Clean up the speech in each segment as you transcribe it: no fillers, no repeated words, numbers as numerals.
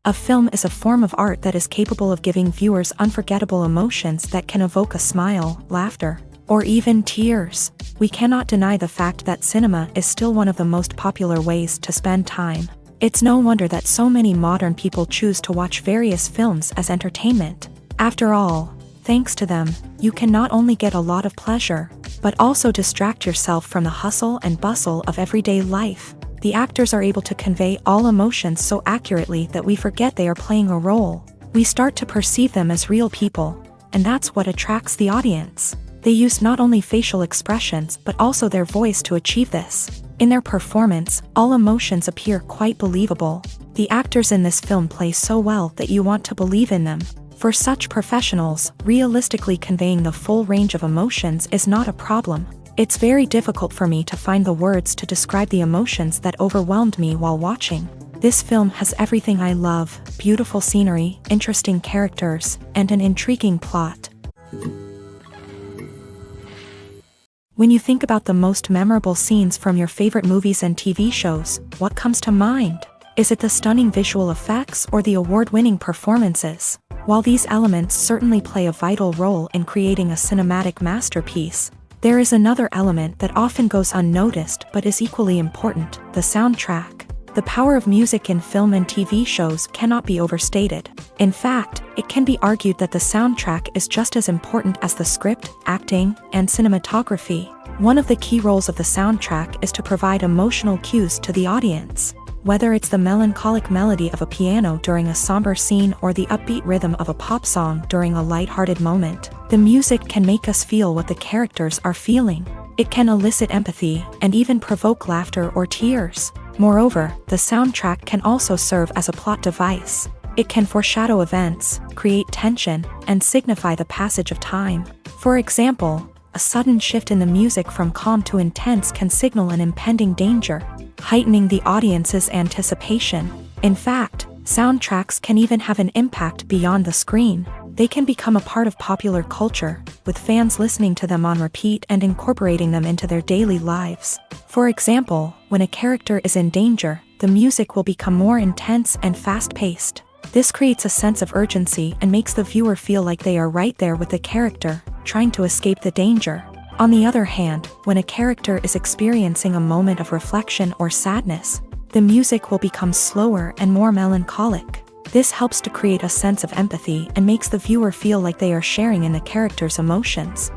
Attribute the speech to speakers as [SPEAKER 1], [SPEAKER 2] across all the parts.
[SPEAKER 1] A film is a form of art that is capable of giving viewers unforgettable emotions that can evoke a smile, laughter, or even tears. We cannot deny the fact that cinema is still one of the most popular ways to spend time. It's no wonder that so many modern people choose to watch various films as entertainment. After all, thanks to them, you can not only get a lot of pleasure, but also distract yourself from the hustle and bustle of everyday life. The actors are able to convey all emotions so accurately that we forget they are playing a role. We start to perceive them as real people, and that's what attracts the audience. They use not only facial expressions but also their voice to achieve this. In their performance, all emotions appear quite believable. The actors in this film play so well that you want to believe in them. For such professionals, realistically conveying the full range of emotions is not a problem. It's very difficult for me to find the words to describe the emotions that overwhelmed me while watching. This film has everything I love: beautiful scenery, interesting characters, and an intriguing plot. When you think about the most memorable scenes from your favorite movies and TV shows, what comes to mind? Is it the stunning visual effects or the award-winning performances? While these elements certainly play a vital role in creating a cinematic masterpiece, there is another element that often goes unnoticed but is equally important: the soundtrack. The power of music in film and TV shows cannot be overstated. In fact, it can be argued that the soundtrack is just as important as the script, acting, and cinematography. One of the key roles of the soundtrack is to provide emotional cues to the audience. Whether it's the melancholic melody of a piano during a somber scene or the upbeat rhythm of a pop song during a light-hearted moment, the music can make us feel what the characters are feeling. It can elicit empathy and even provoke laughter or tears. Moreover, the soundtrack can also serve as a plot device. It can foreshadow events, create tension, and signify the passage of time. For example, a sudden shift in the music from calm to intense can signal an impending danger, heightening the audience's anticipation. In fact, soundtracks can even have an impact beyond the screen. They can become a part of popular culture, with fans listening to them on repeat and incorporating them into their daily lives. For example, when a character is in danger, the music will become more intense and fast-paced. This creates a sense of urgency and makes the viewer feel like they are right there with the character, trying to escape the danger. On the other hand, when a character is experiencing a moment of reflection or sadness, the music will become slower and more melancholic. This helps to create a sense of empathy and makes the viewer feel like they are sharing in the character's emotions.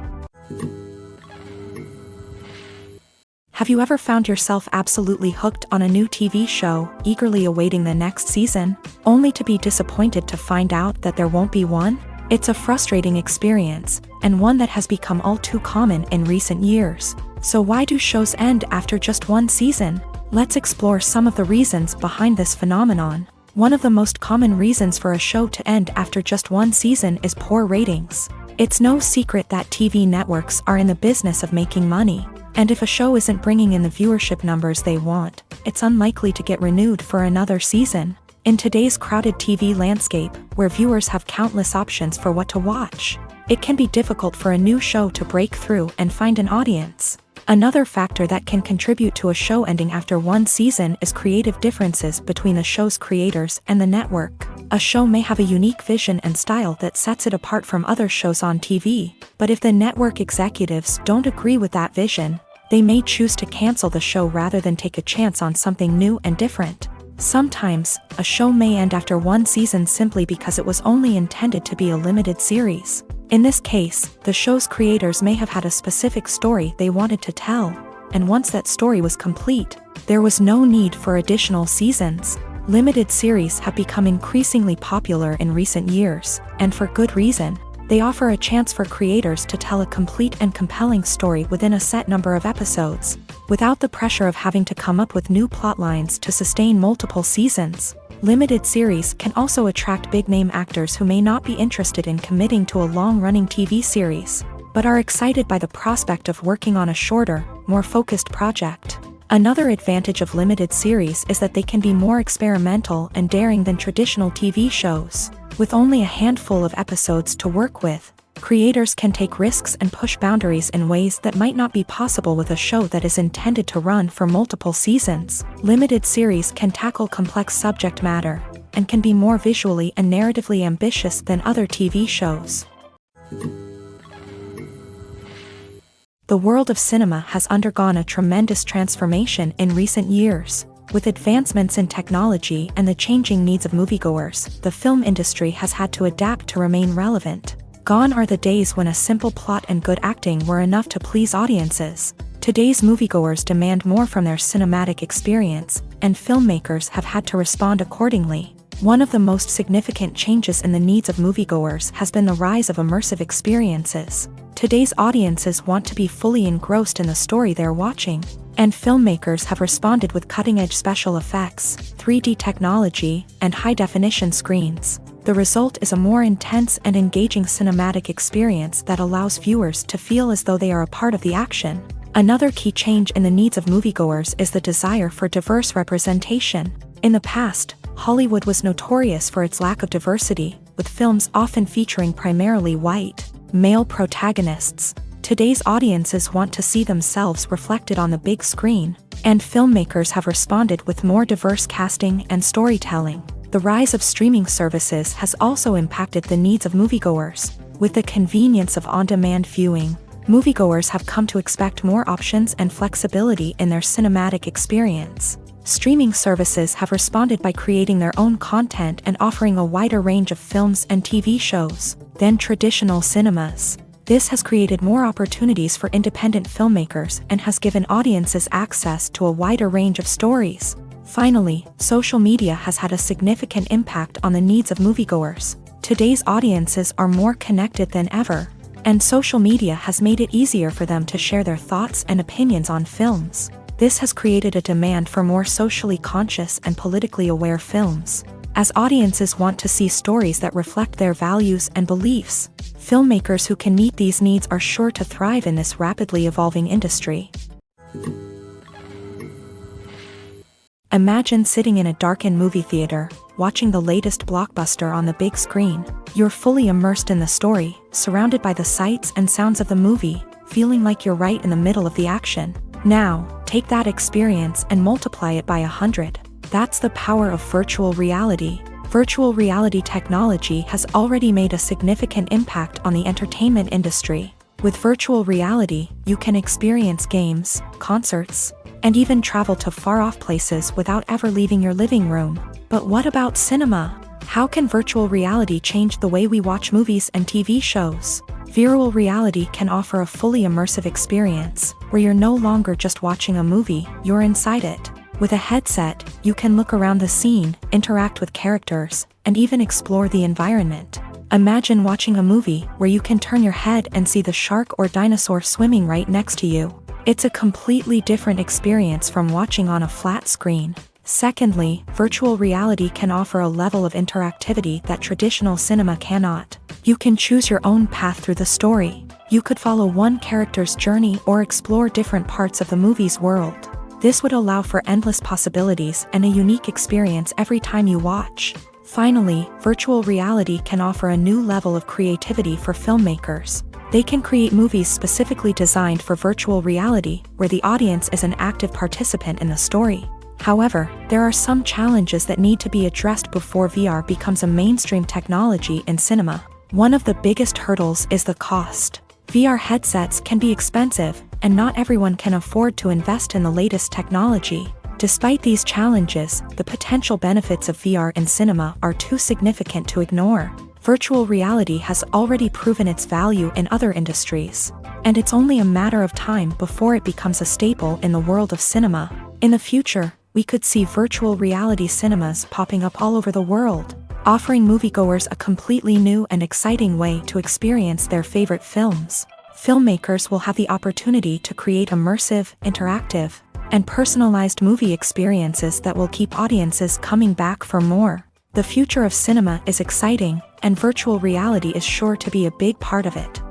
[SPEAKER 1] Have you ever found yourself absolutely hooked on a new TV show, eagerly awaiting the next season, only to be disappointed to find out that there won't be one? It's a frustrating experience, and one that has become all too common in recent years. So why do shows end after just one season? Let's explore some of the reasons behind this phenomenon. One of the most common reasons for a show to end after just one season is poor ratings. It's no secret that TV networks are in the business of making money, and if a show isn't bringing in the viewership numbers they want, it's unlikely to get renewed for another season. In today's crowded TV landscape, where viewers have countless options for what to watch, it can be difficult for a new show to break through and find an audience. Another factor that can contribute to a show ending after one season is creative differences between the show's creators and the network. A show may have a unique vision and style that sets it apart from other shows on TV, but if the network executives don't agree with that vision, they may choose to cancel the show rather than take a chance on something new and different. Sometimes, a show may end after one season simply because it was only intended to be a limited series. In this case, the show's creators may have had a specific story they wanted to tell, and once that story was complete, there was no need for additional seasons. Limited series have become increasingly popular in recent years, and for good reason. They offer a chance for creators to tell a complete and compelling story within a set number of episodes, without the pressure of having to come up with new plotlines to sustain multiple seasons. Limited series can also attract big-name actors who may not be interested in committing to a long-running TV series, but are excited by the prospect of working on a shorter, more focused project. Another advantage of limited series is that they can be more experimental and daring than traditional TV shows. With only a handful of episodes to work with, creators can take risks and push boundaries in ways that might not be possible with a show that is intended to run for multiple seasons. Limited series can tackle complex subject matter, and can be more visually and narratively ambitious than other TV shows. The world of cinema has undergone a tremendous transformation in recent years. With advancements in technology and the changing needs of moviegoers, the film industry has had to adapt to remain relevant. Gone are the days when a simple plot and good acting were enough to please audiences. Today's moviegoers demand more from their cinematic experience, and filmmakers have had to respond accordingly. One of the most significant changes in the needs of moviegoers has been the rise of immersive experiences. Today's audiences want to be fully engrossed in the story they're watching, and filmmakers have responded with cutting-edge special effects, 3D technology, and high-definition screens. The result is a more intense and engaging cinematic experience that allows viewers to feel as though they are a part of the action. Another key change in the needs of moviegoers is the desire for diverse representation. In the past, Hollywood was notorious for its lack of diversity, with films often featuring primarily white, male protagonists. Today's audiences want to see themselves reflected on the big screen, and filmmakers have responded with more diverse casting and storytelling. The rise of streaming services has also impacted the needs of moviegoers. With the convenience of on-demand viewing, moviegoers have come to expect more options and flexibility in their cinematic experience. Streaming services have responded by creating their own content and offering a wider range of films and TV shows than traditional cinemas. This has created more opportunities for independent filmmakers and has given audiences access to a wider range of stories. Finally, social media has had a significant impact on the needs of moviegoers. Today's audiences are more connected than ever, and social media has made it easier for them to share their thoughts and opinions on films. This has created a demand for more socially conscious and politically aware films. As audiences want to see stories that reflect their values and beliefs, filmmakers who can meet these needs are sure to thrive in this rapidly evolving industry. Imagine sitting in a darkened movie theater, watching the latest blockbuster on the big screen. You're fully immersed in the story, surrounded by the sights and sounds of the movie, feeling like you're right in the middle of the action. Now, take that experience and multiply it by 100. That's the power of virtual reality. Virtual reality technology has already made a significant impact on the entertainment industry. With virtual reality, you can experience games, concerts, and even travel to far-off places without ever leaving your living room. But what about cinema? How can virtual reality change the way we watch movies and TV shows? Virtual reality can offer a fully immersive experience, where you're no longer just watching a movie, you're inside it. With a headset, you can look around the scene, interact with characters, and even explore the environment. Imagine watching a movie where you can turn your head and see the shark or dinosaur swimming right next to you. It's a completely different experience from watching on a flat screen. Secondly, virtual reality can offer a level of interactivity that traditional cinema cannot. You can choose your own path through the story. You could follow one character's journey or explore different parts of the movie's world. This would allow for endless possibilities and a unique experience every time you watch. Finally, virtual reality can offer a new level of creativity for filmmakers. They can create movies specifically designed for virtual reality, where the audience is an active participant in the story. However, there are some challenges that need to be addressed before VR becomes a mainstream technology in cinema. One of the biggest hurdles is the cost. VR headsets can be expensive, and not everyone can afford to invest in the latest technology. Despite these challenges, the potential benefits of VR in cinema are too significant to ignore. Virtual reality has already proven its value in other industries, and it's only a matter of time before it becomes a staple in the world of cinema. In the future, we could see virtual reality cinemas popping up all over the world, offering moviegoers a completely new and exciting way to experience their favorite films. Filmmakers will have the opportunity to create immersive, interactive, and personalized movie experiences that will keep audiences coming back for more. The future of cinema is exciting, and virtual reality is sure to be a big part of it.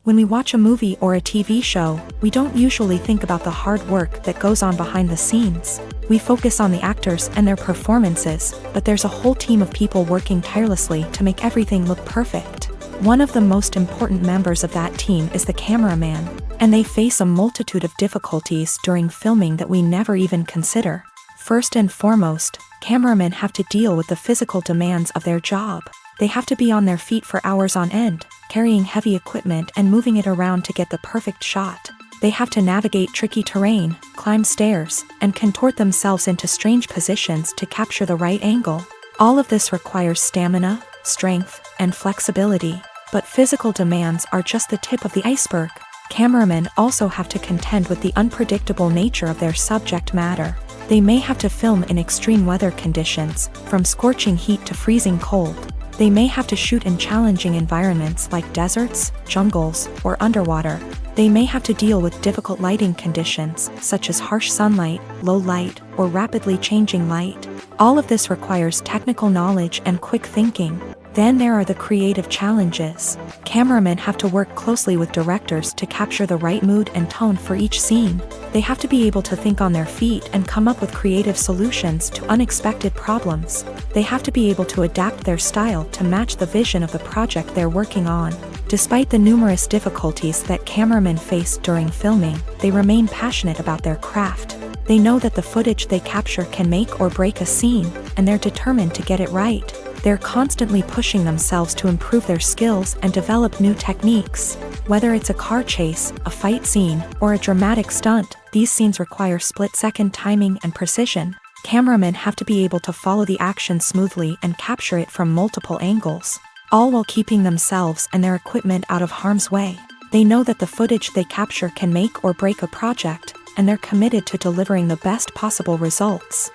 [SPEAKER 1] When we watch a movie or a TV show, we don't usually think about the hard work that goes on behind the scenes. We focus on the actors and their performances, but there's a whole team of people working tirelessly to make everything look perfect. One of the most important members of that team is the cameraman, and they face a multitude of difficulties during filming that we never even consider. First and foremost, cameramen have to deal with the physical demands of their job. They have to be on their feet for hours on end, carrying heavy equipment and moving it around to get the perfect shot. They have to navigate tricky terrain, climb stairs, and contort themselves into strange positions to capture the right angle. All of this requires stamina, strength, and flexibility. But physical demands are just the tip of the iceberg. Cameramen also have to contend with the unpredictable nature of their subject matter. They may have to film in extreme weather conditions, from scorching heat to freezing cold. They may have to shoot in challenging environments like deserts, jungles, or underwater. They may have to deal with difficult lighting conditions, such as harsh sunlight, low light, or rapidly changing light. All of this requires technical knowledge and quick thinking. Then there are the creative challenges. Cameramen have to work closely with directors to capture the right mood and tone for each scene. They have to be able to think on their feet and come up with creative solutions to unexpected problems. They have to be able to adapt their style to match the vision of the project they're working on. Despite the numerous difficulties that cameramen face during filming, they remain passionate about their craft. They know that the footage they capture can make or break a scene, and they're determined to get it right. They're constantly pushing themselves to improve their skills and develop new techniques. Whether it's a car chase, a fight scene, or a dramatic stunt, these scenes require split-second timing and precision. Cameramen have to be able to follow the action smoothly and capture it from multiple angles, all while keeping themselves and their equipment out of harm's way. They know that the footage they capture can make or break a project, and they're committed to delivering the best possible results.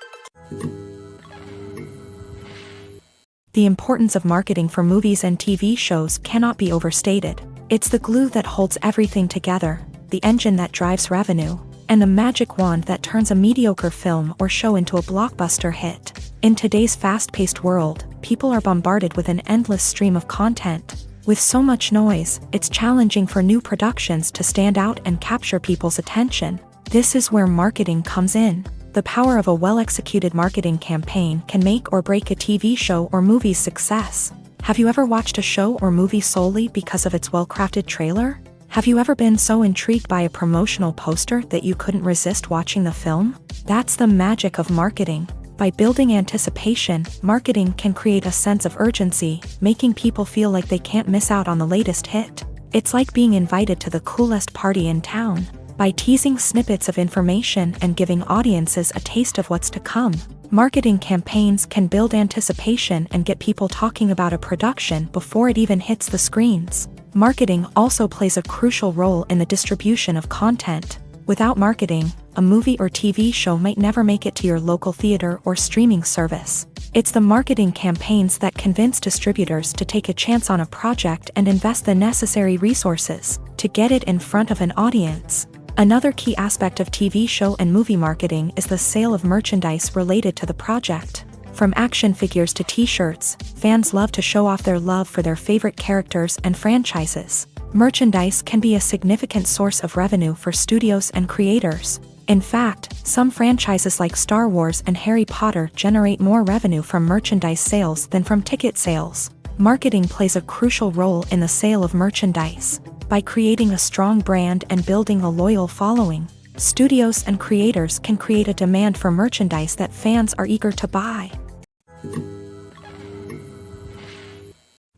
[SPEAKER 1] The importance of marketing for movies and TV shows cannot be overstated. It's the glue that holds everything together, the engine that drives revenue, and the magic wand that turns a mediocre film or show into a blockbuster hit. In today's fast-paced world, people are bombarded with an endless stream of content. With so much noise, it's challenging for new productions to stand out and capture people's attention. This is where marketing comes in. The power of a well-executed marketing campaign can make or break a TV show or movie's success. Have you ever watched a show or movie solely because of its well-crafted trailer? Have you ever been so intrigued by a promotional poster that you couldn't resist watching the film? That's the magic of marketing. By building anticipation, marketing can create a sense of urgency, making people feel like they can't miss out on the latest hit. It's like being invited to the coolest party in town. By teasing snippets of information and giving audiences a taste of what's to come, marketing campaigns can build anticipation and get people talking about a production before it even hits the screens. Marketing also plays a crucial role in the distribution of content. Without marketing, a movie or TV show might never make it to your local theater or streaming service. It's the marketing campaigns that convince distributors to take a chance on a project and invest the necessary resources to get it in front of an audience. Another key aspect of TV show and movie marketing is the sale of merchandise related to the project. From action figures to t-shirts, fans love to show off their love for their favorite characters and franchises. Merchandise can be a significant source of revenue for studios and creators. In fact, some franchises like Star Wars and Harry Potter generate more revenue from merchandise sales than from ticket sales. Marketing plays a crucial role in the sale of merchandise. By creating a strong brand and building a loyal following, studios and creators can create a demand for merchandise that fans are eager to buy.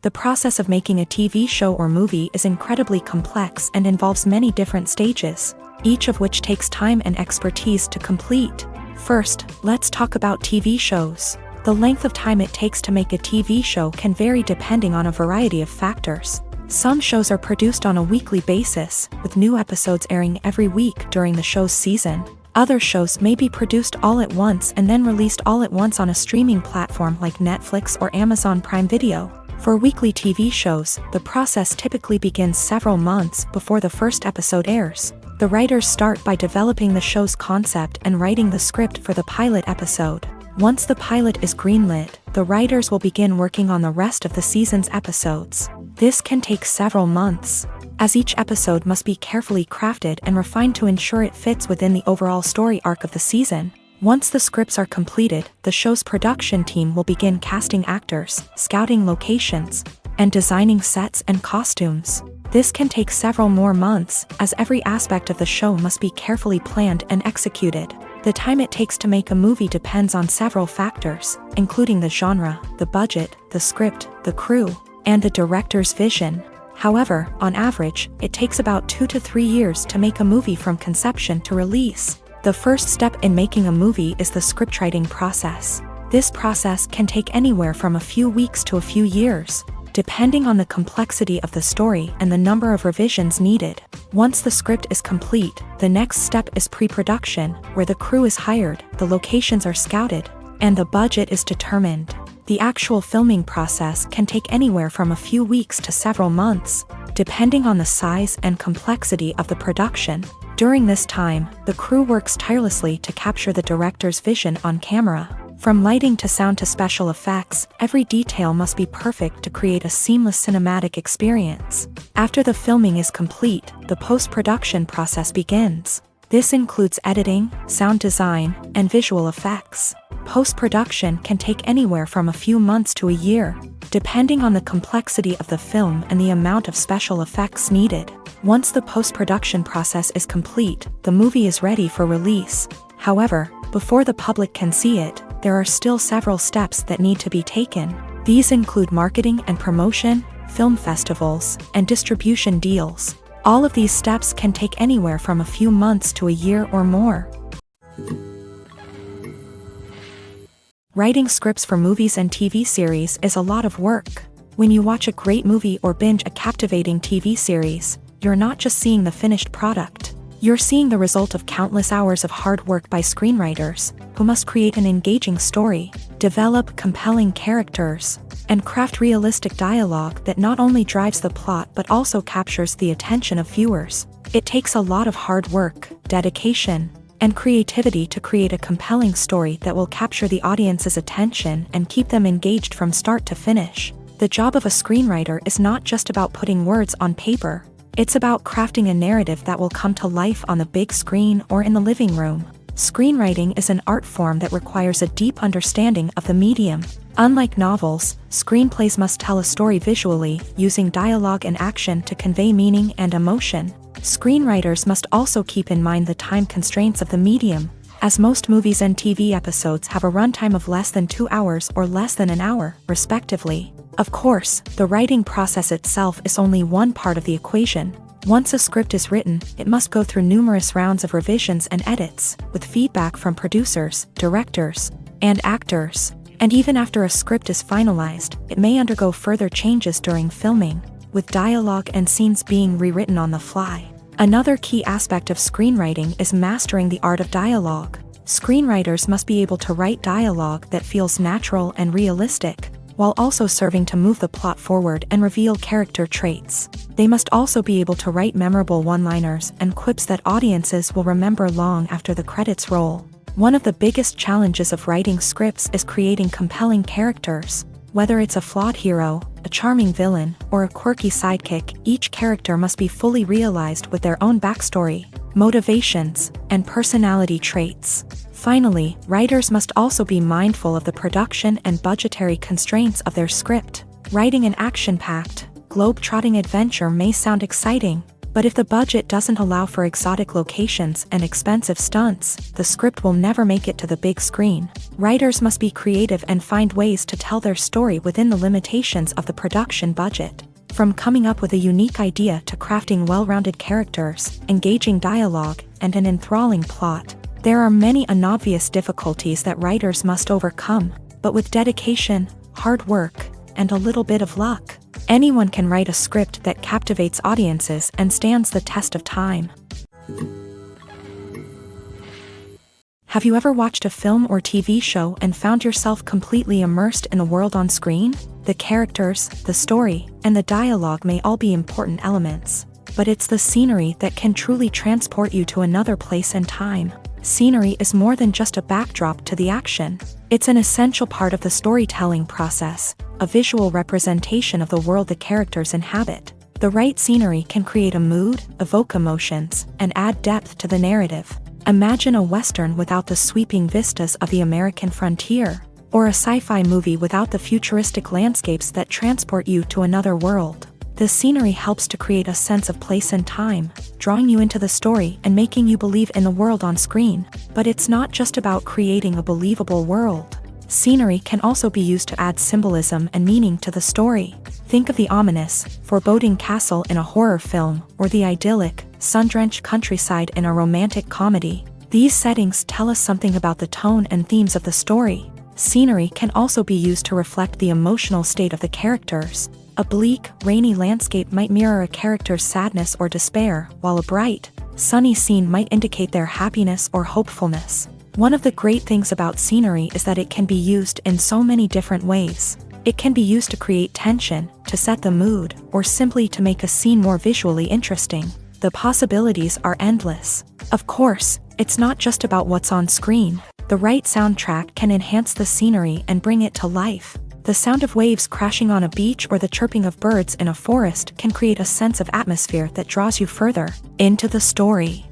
[SPEAKER 1] The process of making a TV show or movie is incredibly complex and involves many different stages, each of which takes time and expertise to complete. First, let's talk about TV shows. The length of time it takes to make a TV show can vary depending on a variety of factors. Some shows are produced on a weekly basis, with new episodes airing every week during the show's season. Other shows may be produced all at once and then released all at once on a streaming platform like Netflix or Amazon Prime Video. For weekly TV shows, the process typically begins several months before the first episode airs. The writers start by developing the show's concept and writing the script for the pilot episode. Once the pilot is greenlit, the writers will begin working on the rest of the season's episodes. This can take several months, as each episode must be carefully crafted and refined to ensure it fits within the overall story arc of the season. Once the scripts are completed, the show's production team will begin casting actors, scouting locations, and designing sets and costumes. This can take several more months, as every aspect of the show must be carefully planned and executed. The time it takes to make a movie depends on several factors, including the genre, the budget, the script, the crew, and the director's vision. However, on average, it takes about 2 to 3 years to make a movie from conception to release. The first step in making a movie is the scriptwriting process. This process can take anywhere from a few weeks to a few years, depending on the complexity of the story and the number of revisions needed. Once the script is complete, the next step is pre-production, where the crew is hired, the locations are scouted, and the budget is determined. The actual filming process can take anywhere from a few weeks to several months, depending on the size and complexity of the production. During this time, the crew works tirelessly to capture the director's vision on camera. From lighting to sound to special effects, every detail must be perfect to create a seamless cinematic experience. After the filming is complete, the post-production process begins. This includes editing, sound design, and visual effects. Post-production can take anywhere from a few months to a year, depending on the complexity of the film and the amount of special effects needed. Once the post-production process is complete, the movie is ready for release. However, before the public can see it, there are still several steps that need to be taken. These include marketing and promotion, film festivals, and distribution deals. All of these steps can take anywhere from a few months to a year or more. Writing scripts for movies and TV series is a lot of work. When you watch a great movie or binge a captivating TV series, you're not just seeing the finished product. You're seeing the result of countless hours of hard work by screenwriters, who must create an engaging story, develop compelling characters, and craft realistic dialogue that not only drives the plot but also captures the attention of viewers. It takes a lot of hard work, dedication, and creativity to create a compelling story that will capture the audience's attention and keep them engaged from start to finish. The job of a screenwriter is not just about putting words on paper. It's about crafting a narrative that will come to life on the big screen or in the living room. Screenwriting is an art form that requires a deep understanding of the medium. Unlike novels, screenplays must tell a story visually, using dialogue and action to convey meaning and emotion. Screenwriters must also keep in mind the time constraints of the medium, as most movies and TV episodes have a runtime of less than 2 hours or less than an hour, respectively. Of course, the writing process itself is only one part of the equation. Once a script is written, it must go through numerous rounds of revisions and edits, with feedback from producers, directors, and actors. And even after a script is finalized, it may undergo further changes during filming, with dialogue and scenes being rewritten on the fly. Another key aspect of screenwriting is mastering the art of dialogue. Screenwriters must be able to write dialogue that feels natural and realistic, while also serving to move the plot forward and reveal character traits. They must also be able to write memorable one-liners and quips that audiences will remember long after the credits roll. One of the biggest challenges of writing scripts is creating compelling characters. Whether it's a flawed hero, a charming villain, or a quirky sidekick, each character must be fully realized with their own backstory, motivations, and personality traits. Finally, writers must also be mindful of the production and budgetary constraints of their script. Writing an action-packed, globe-trotting adventure may sound exciting, but if the budget doesn't allow for exotic locations and expensive stunts, the script will never make it to the big screen. Writers must be creative and find ways to tell their story within the limitations of the production budget. From coming up with a unique idea to crafting well-rounded characters, engaging dialogue, and an enthralling plot, there are many unobvious difficulties that writers must overcome, but with dedication, hard work, and a little bit of luck, anyone can write a script that captivates audiences and stands the test of time. Have you ever watched a film or TV show and found yourself completely immersed in the world on screen? The characters, the story, and the dialogue may all be important elements, but it's the scenery that can truly transport you to another place and time. Scenery is more than just a backdrop to the action. It's an essential part of the storytelling process, a visual representation of the world the characters inhabit. The right scenery can create a mood, evoke emotions, and add depth to the narrative. Imagine a Western without the sweeping vistas of the American frontier, or a sci-fi movie without the futuristic landscapes that transport you to another world. The scenery helps to create a sense of place and time, drawing you into the story and making you believe in the world on screen. But it's not just about creating a believable world. Scenery can also be used to add symbolism and meaning to the story. Think of the ominous, foreboding castle in a horror film, or the idyllic, sun-drenched countryside in a romantic comedy. These settings tell us something about the tone and themes of the story. Scenery can also be used to reflect the emotional state of the characters. A bleak, rainy landscape might mirror a character's sadness or despair, while a bright, sunny scene might indicate their happiness or hopefulness. One of the great things about scenery is that it can be used in so many different ways. It can be used to create tension, to set the mood, or simply to make a scene more visually interesting. The possibilities are endless. Of course, it's not just about what's on screen. The right soundtrack can enhance the scenery and bring it to life. The sound of waves crashing on a beach or the chirping of birds in a forest can create a sense of atmosphere that draws you further into the story.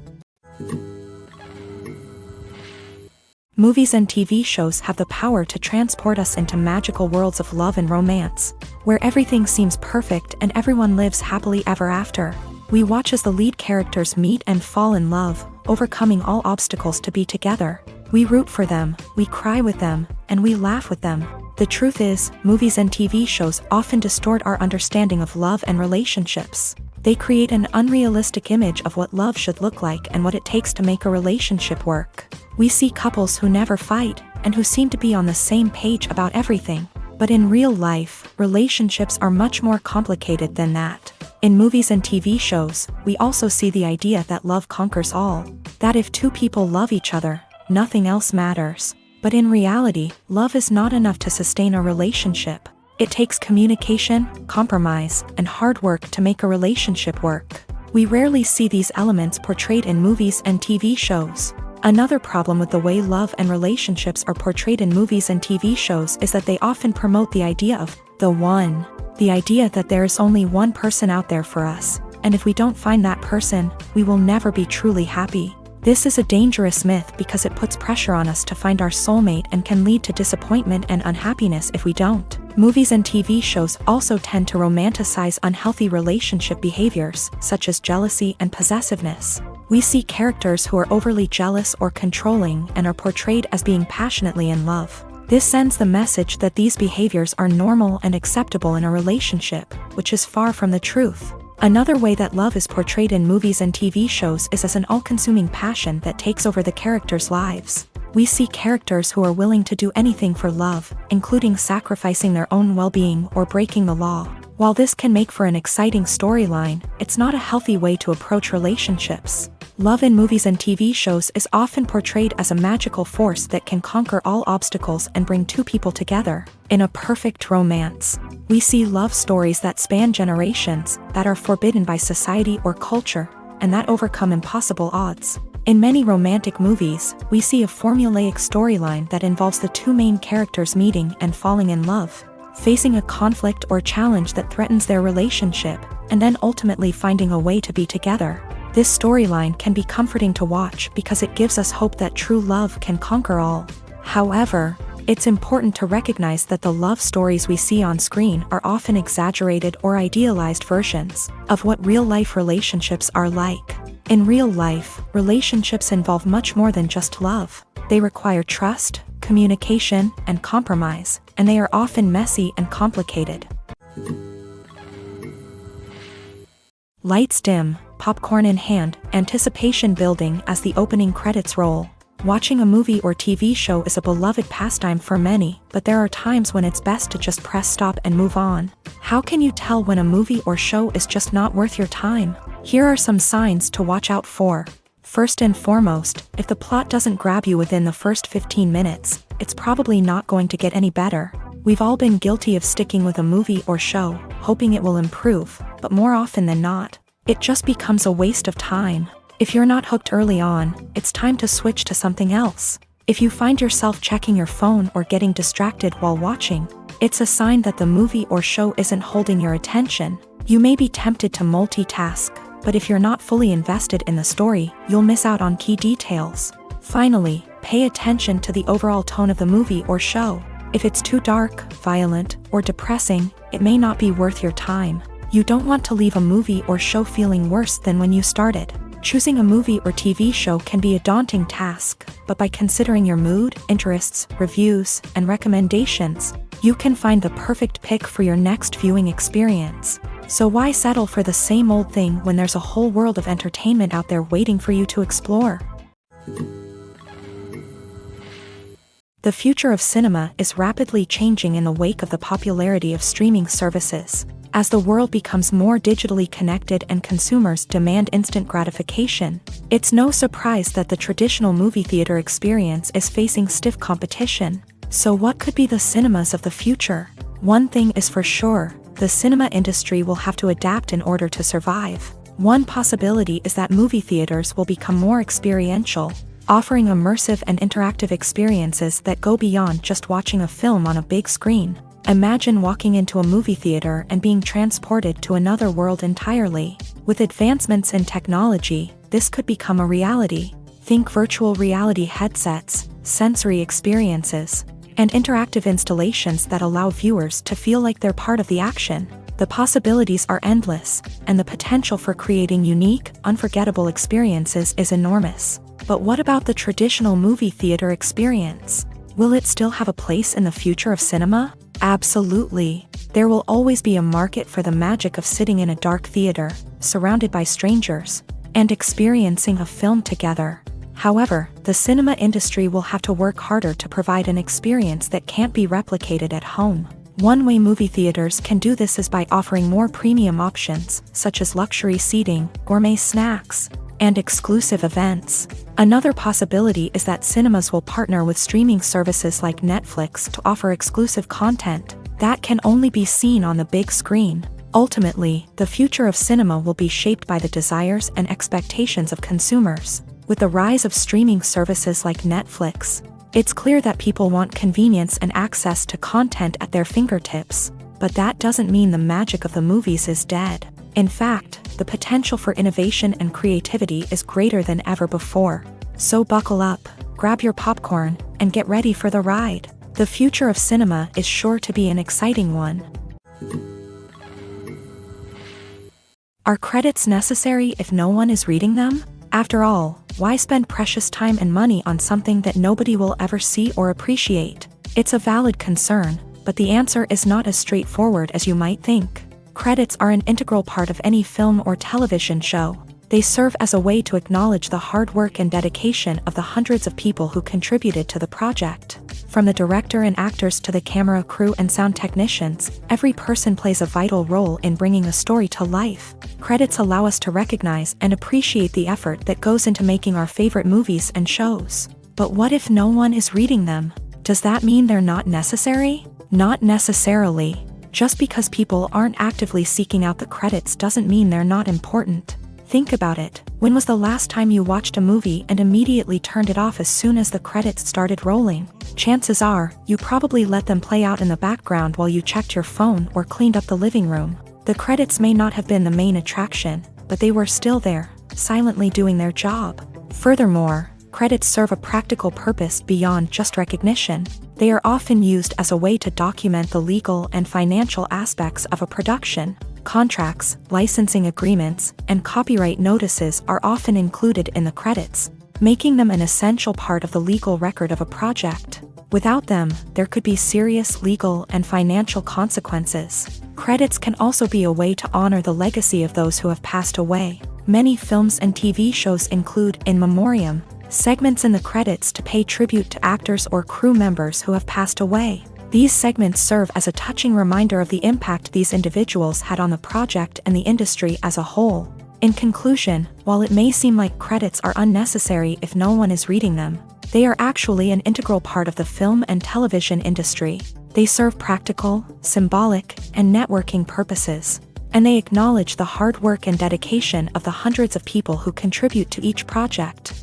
[SPEAKER 1] Movies and TV shows have the power to transport us into magical worlds of love and romance, where everything seems perfect and everyone lives happily ever after. We watch as the lead characters meet and fall in love, overcoming all obstacles to be together. We root for them, we cry with them, and we laugh with them. The truth is, movies and TV shows often distort our understanding of love and relationships. They create an unrealistic image of what love should look like and what it takes to make a relationship work. We see couples who never fight, and who seem to be on the same page about everything. But in real life, relationships are much more complicated than that. In movies and TV shows, we also see the idea that love conquers all. That if two people love each other, nothing else matters. But in reality, love is not enough to sustain a relationship. It takes communication, compromise, and hard work to make a relationship work. We rarely see these elements portrayed in movies and TV shows. Another problem with the way love and relationships are portrayed in movies and TV shows is that they often promote the idea of the one. The idea that there is only one person out there for us, and if we don't find that person, we will never be truly happy. This is a dangerous myth because it puts pressure on us to find our soulmate and can lead to disappointment and unhappiness if we don't. Movies and TV shows also tend to romanticize unhealthy relationship behaviors, such as jealousy and possessiveness. We see characters who are overly jealous or controlling and are portrayed as being passionately in love. This sends the message that these behaviors are normal and acceptable in a relationship, which is far from the truth. Another way that love is portrayed in movies and TV shows is as an all-consuming passion that takes over the characters' lives. We see characters who are willing to do anything for love, including sacrificing their own well-being or breaking the law. While this can make for an exciting storyline, it's not a healthy way to approach relationships. Love in movies and TV shows is often portrayed as a magical force that can conquer all obstacles and bring two people together in a perfect romance. We see love stories that span generations, that are forbidden by society or culture, and that overcome impossible odds. In many romantic movies, we see a formulaic storyline that involves the two main characters meeting and falling in love, facing a conflict or challenge that threatens their relationship, and then ultimately finding a way to be together. This storyline can be comforting to watch because it gives us hope that true love can conquer all. However, it's important to recognize that the love stories we see on screen are often exaggerated or idealized versions of what real-life relationships are like. In real life, relationships involve much more than just love. They require trust, communication, and compromise, and they are often messy and complicated. Lights dim, popcorn in hand, anticipation building as the opening credits roll. Watching a movie or TV show is a beloved pastime for many, but there are times when it's best to just press stop and move on. How can you tell when a movie or show is just not worth your time? Here are some signs to watch out for. First and foremost, if the plot doesn't grab you within the first 15 minutes, it's probably not going to get any better. We've all been guilty of sticking with a movie or show, hoping it will improve, but more often than not, it just becomes a waste of time. If you're not hooked early on, it's time to switch to something else. If you find yourself checking your phone or getting distracted while watching, it's a sign that the movie or show isn't holding your attention. You may be tempted to multitask, but if you're not fully invested in the story, you'll miss out on key details. Finally, pay attention to the overall tone of the movie or show. If it's too dark, violent, or depressing, it may not be worth your time. You don't want to leave a movie or show feeling worse than when you started. Choosing a movie or TV show can be a daunting task, but by considering your mood, interests, reviews, and recommendations, you can find the perfect pick for your next viewing experience. So why settle for the same old thing when there's a whole world of entertainment out there waiting for you to explore? The future of cinema is rapidly changing in the wake of the popularity of streaming services. As the world becomes more digitally connected and consumers demand instant gratification, it's no surprise that the traditional movie theater experience is facing stiff competition. So what could be the cinemas of the future? One thing is for sure, the cinema industry will have to adapt in order to survive. One possibility is that movie theaters will become more experiential, offering immersive and interactive experiences that go beyond just watching a film on a big screen. Imagine walking into a movie theater and being transported to another world entirely. With advancements in technology, this could become a reality. Think virtual reality headsets, sensory experiences, and interactive installations that allow viewers to feel like they're part of the action. The possibilities are endless, and the potential for creating unique, unforgettable experiences is enormous. But what about the traditional movie theater experience? Will it still have a place in the future of cinema? Absolutely. There will always be a market for the magic of sitting in a dark theater, surrounded by strangers, and experiencing a film together. However, the cinema industry will have to work harder to provide an experience that can't be replicated at home. One way movie theaters can do this is by offering more premium options, such as luxury seating, gourmet snacks, and exclusive events. Another possibility is that cinemas will partner with streaming services like Netflix to offer exclusive content that can only be seen on the big screen. Ultimately, the future of cinema will be shaped by the desires and expectations of consumers. With the rise of streaming services like Netflix, it's clear that people want convenience and access to content at their fingertips. But that doesn't mean the magic of the movies is dead. In fact, the potential for innovation and creativity is greater than ever before. So buckle up, grab your popcorn, and get ready for the ride. The future of cinema is sure to be an exciting one. Are credits necessary if no one is reading them? After all, why spend precious time and money on something that nobody will ever see or appreciate? It's a valid concern, but the answer is not as straightforward as you might think. Credits are an integral part of any film or television show. They serve as a way to acknowledge the hard work and dedication of the hundreds of people who contributed to the project. From the director and actors to the camera crew and sound technicians, every person plays a vital role in bringing a story to life. Credits allow us to recognize and appreciate the effort that goes into making our favorite movies and shows. But what if no one is reading them? Does that mean they're not necessary? Not necessarily. Just because people aren't actively seeking out the credits doesn't mean they're not important. Think about it. When was the last time you watched a movie and immediately turned it off as soon as the credits started rolling? Chances are, you probably let them play out in the background while you checked your phone or cleaned up the living room. The credits may not have been the main attraction, but they were still there, silently doing their job. Furthermore, credits serve a practical purpose beyond just recognition. They are often used as a way to document the legal and financial aspects of a production. Contracts, licensing agreements, and copyright notices are often included in the credits, making them an essential part of the legal record of a project. Without them, there could be serious legal and financial consequences. Credits can also be a way to honor the legacy of those who have passed away. Many films and TV shows include in memoriam segments in the credits to pay tribute to actors or crew members who have passed away. These segments serve as a touching reminder of the impact these individuals had on the project and the industry as a whole. In conclusion, while it may seem like credits are unnecessary if no one is reading them, they are actually an integral part of the film and television industry. They serve practical, symbolic, and networking purposes, and they acknowledge the hard work and dedication of the hundreds of people who contribute to each project.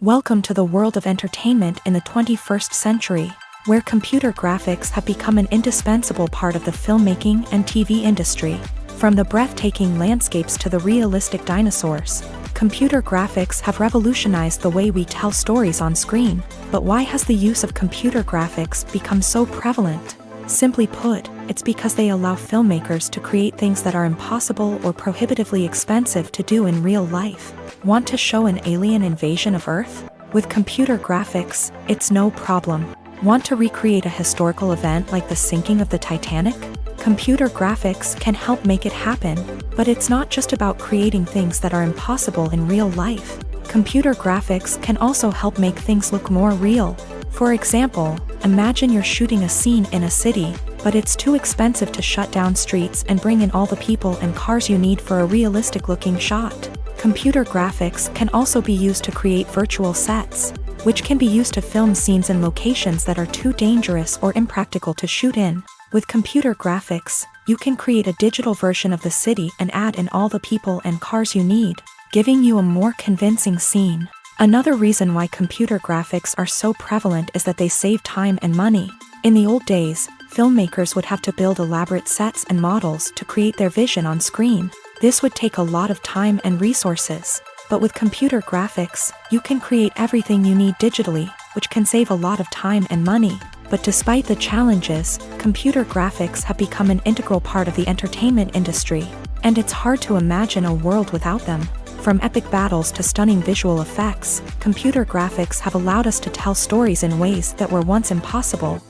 [SPEAKER 1] Welcome to the world of entertainment in the 21st century, where computer graphics have become an indispensable part of the filmmaking and TV industry. From the breathtaking landscapes to the realistic dinosaurs, computer graphics have revolutionized the way we tell stories on screen. But why has the use of computer graphics become so prevalent? Simply put, it's because they allow filmmakers to create things that are impossible or prohibitively expensive to do in real life. Want to show an alien invasion of Earth? With computer graphics, it's no problem. Want to recreate a historical event like the sinking of the Titanic? Computer graphics can help make it happen, but it's not just about creating things that are impossible in real life. Computer graphics can also help make things look more real. For example, imagine you're shooting a scene in a city, but it's too expensive to shut down streets and bring in all the people and cars you need for a realistic-looking shot. Computer graphics can also be used to create virtual sets, which can be used to film scenes in locations that are too dangerous or impractical to shoot in. With computer graphics, you can create a digital version of the city and add in all the people and cars you need, giving you a more convincing scene. Another reason why computer graphics are so prevalent is that they save time and money. In the old days, filmmakers would have to build elaborate sets and models to create their vision on screen. This would take a lot of time and resources. But with computer graphics, you can create everything you need digitally, which can save a lot of time and money. But despite the challenges, computer graphics have become an integral part of the entertainment industry, and it's hard to imagine a world without them. From epic battles to stunning visual effects, computer graphics have allowed us to tell stories in ways that were once impossible.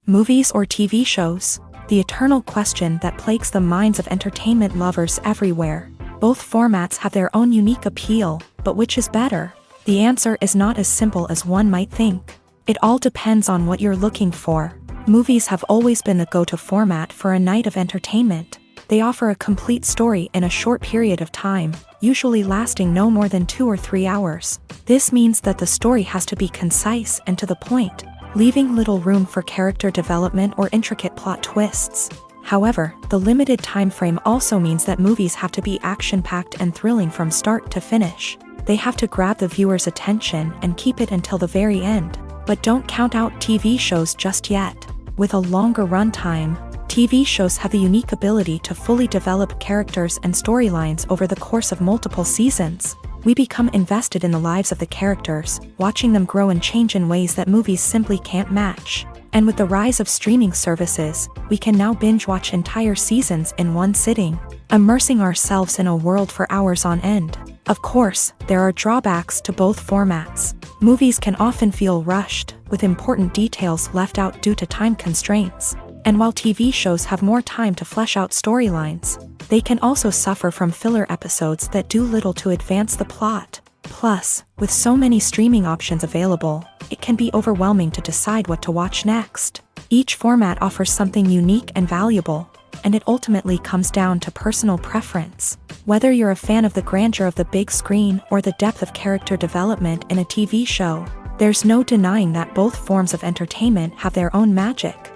[SPEAKER 1] Movies or TV shows? The eternal question that plagues the minds of entertainment lovers everywhere. Both formats have their own unique appeal, but which is better? The answer is not as simple as one might think. It all depends on what you're looking for. Movies have always been the go-to format for a night of entertainment. They offer a complete story in a short period of time, usually lasting no more than 2 or 3 hours. This means that the story has to be concise and to the point, leaving little room for character development or intricate plot twists. However, the limited time frame also means that movies have to be action-packed and thrilling from start to finish. They have to grab the viewer's attention and keep it until the very end. But don't count out TV shows just yet. With a longer runtime, TV shows have the unique ability to fully develop characters and storylines over the course of multiple seasons. We become invested in the lives of the characters, watching them grow and change in ways that movies simply can't match. And with the rise of streaming services, we can now binge-watch entire seasons in one sitting, immersing ourselves in a world for hours on end. Of course, there are drawbacks to both formats. Movies can often feel rushed, with important details left out due to time constraints. And while TV shows have more time to flesh out storylines, they can also suffer from filler episodes that do little to advance the plot. Plus, with so many streaming options available, it can be overwhelming to decide what to watch next. Each format offers something unique and valuable, and it ultimately comes down to personal preference. Whether you're a fan of the grandeur of the big screen or the depth of character development in a TV show, there's no denying that both forms of entertainment have their own magic.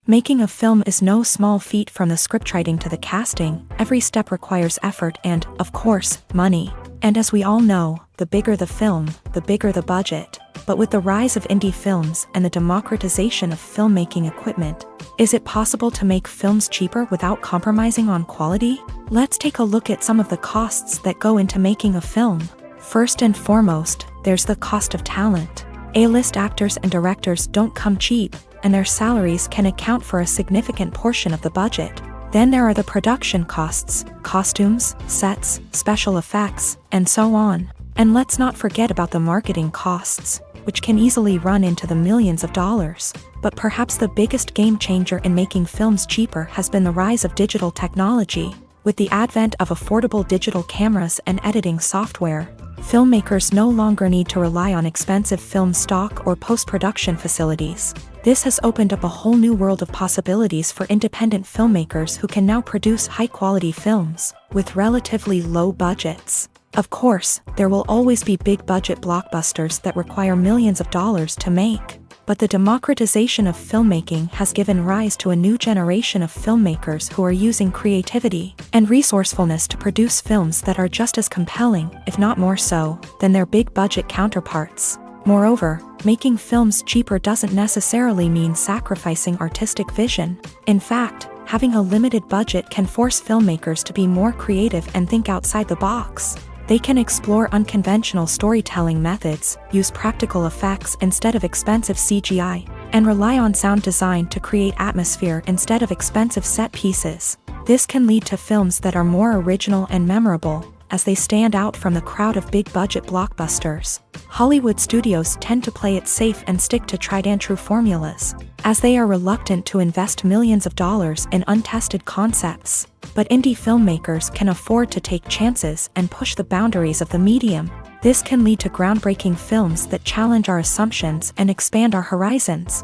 [SPEAKER 1] Making a film is no small feat. From the scriptwriting to the casting, every step requires effort and, of course, money. And as we all know, the bigger the film, the bigger the budget. But with the rise of indie films and the democratization of filmmaking equipment, is it possible to make films cheaper without compromising on quality? Let's take a look at some of the costs that go into making a film. First and foremost, there's the cost of talent. A-list actors and directors don't come cheap, and their salaries can account for a significant portion of the budget. Then there are the production costs, costumes, sets, special effects, and so on. And let's not forget about the marketing costs, which can easily run into the millions of dollars. But perhaps the biggest game changer in making films cheaper has been the rise of digital technology. With the advent of affordable digital cameras and editing software, filmmakers no longer need to rely on expensive film stock or post-production facilities. This has opened up a whole new world of possibilities for independent filmmakers who can now produce high-quality films with relatively low budgets. Of course, there will always be big-budget blockbusters that require millions of dollars to make. But the democratization of filmmaking has given rise to a new generation of filmmakers who are using creativity and resourcefulness to produce films that are just as compelling, if not more so, than their big-budget counterparts. Moreover, making films cheaper doesn't necessarily mean sacrificing artistic vision. In fact, having a limited budget can force filmmakers to be more creative and think outside the box. They can explore unconventional storytelling methods, use practical effects instead of expensive CGI, and rely on sound design to create atmosphere instead of expensive set pieces. This can lead to films that are more original and memorable, as they stand out from the crowd of big-budget blockbusters. Hollywood studios tend to play it safe and stick to tried-and-true formulas, as they are reluctant to invest millions of dollars in untested concepts. But indie filmmakers can afford to take chances and push the boundaries of the medium. This can lead to groundbreaking films that challenge our assumptions and expand our horizons.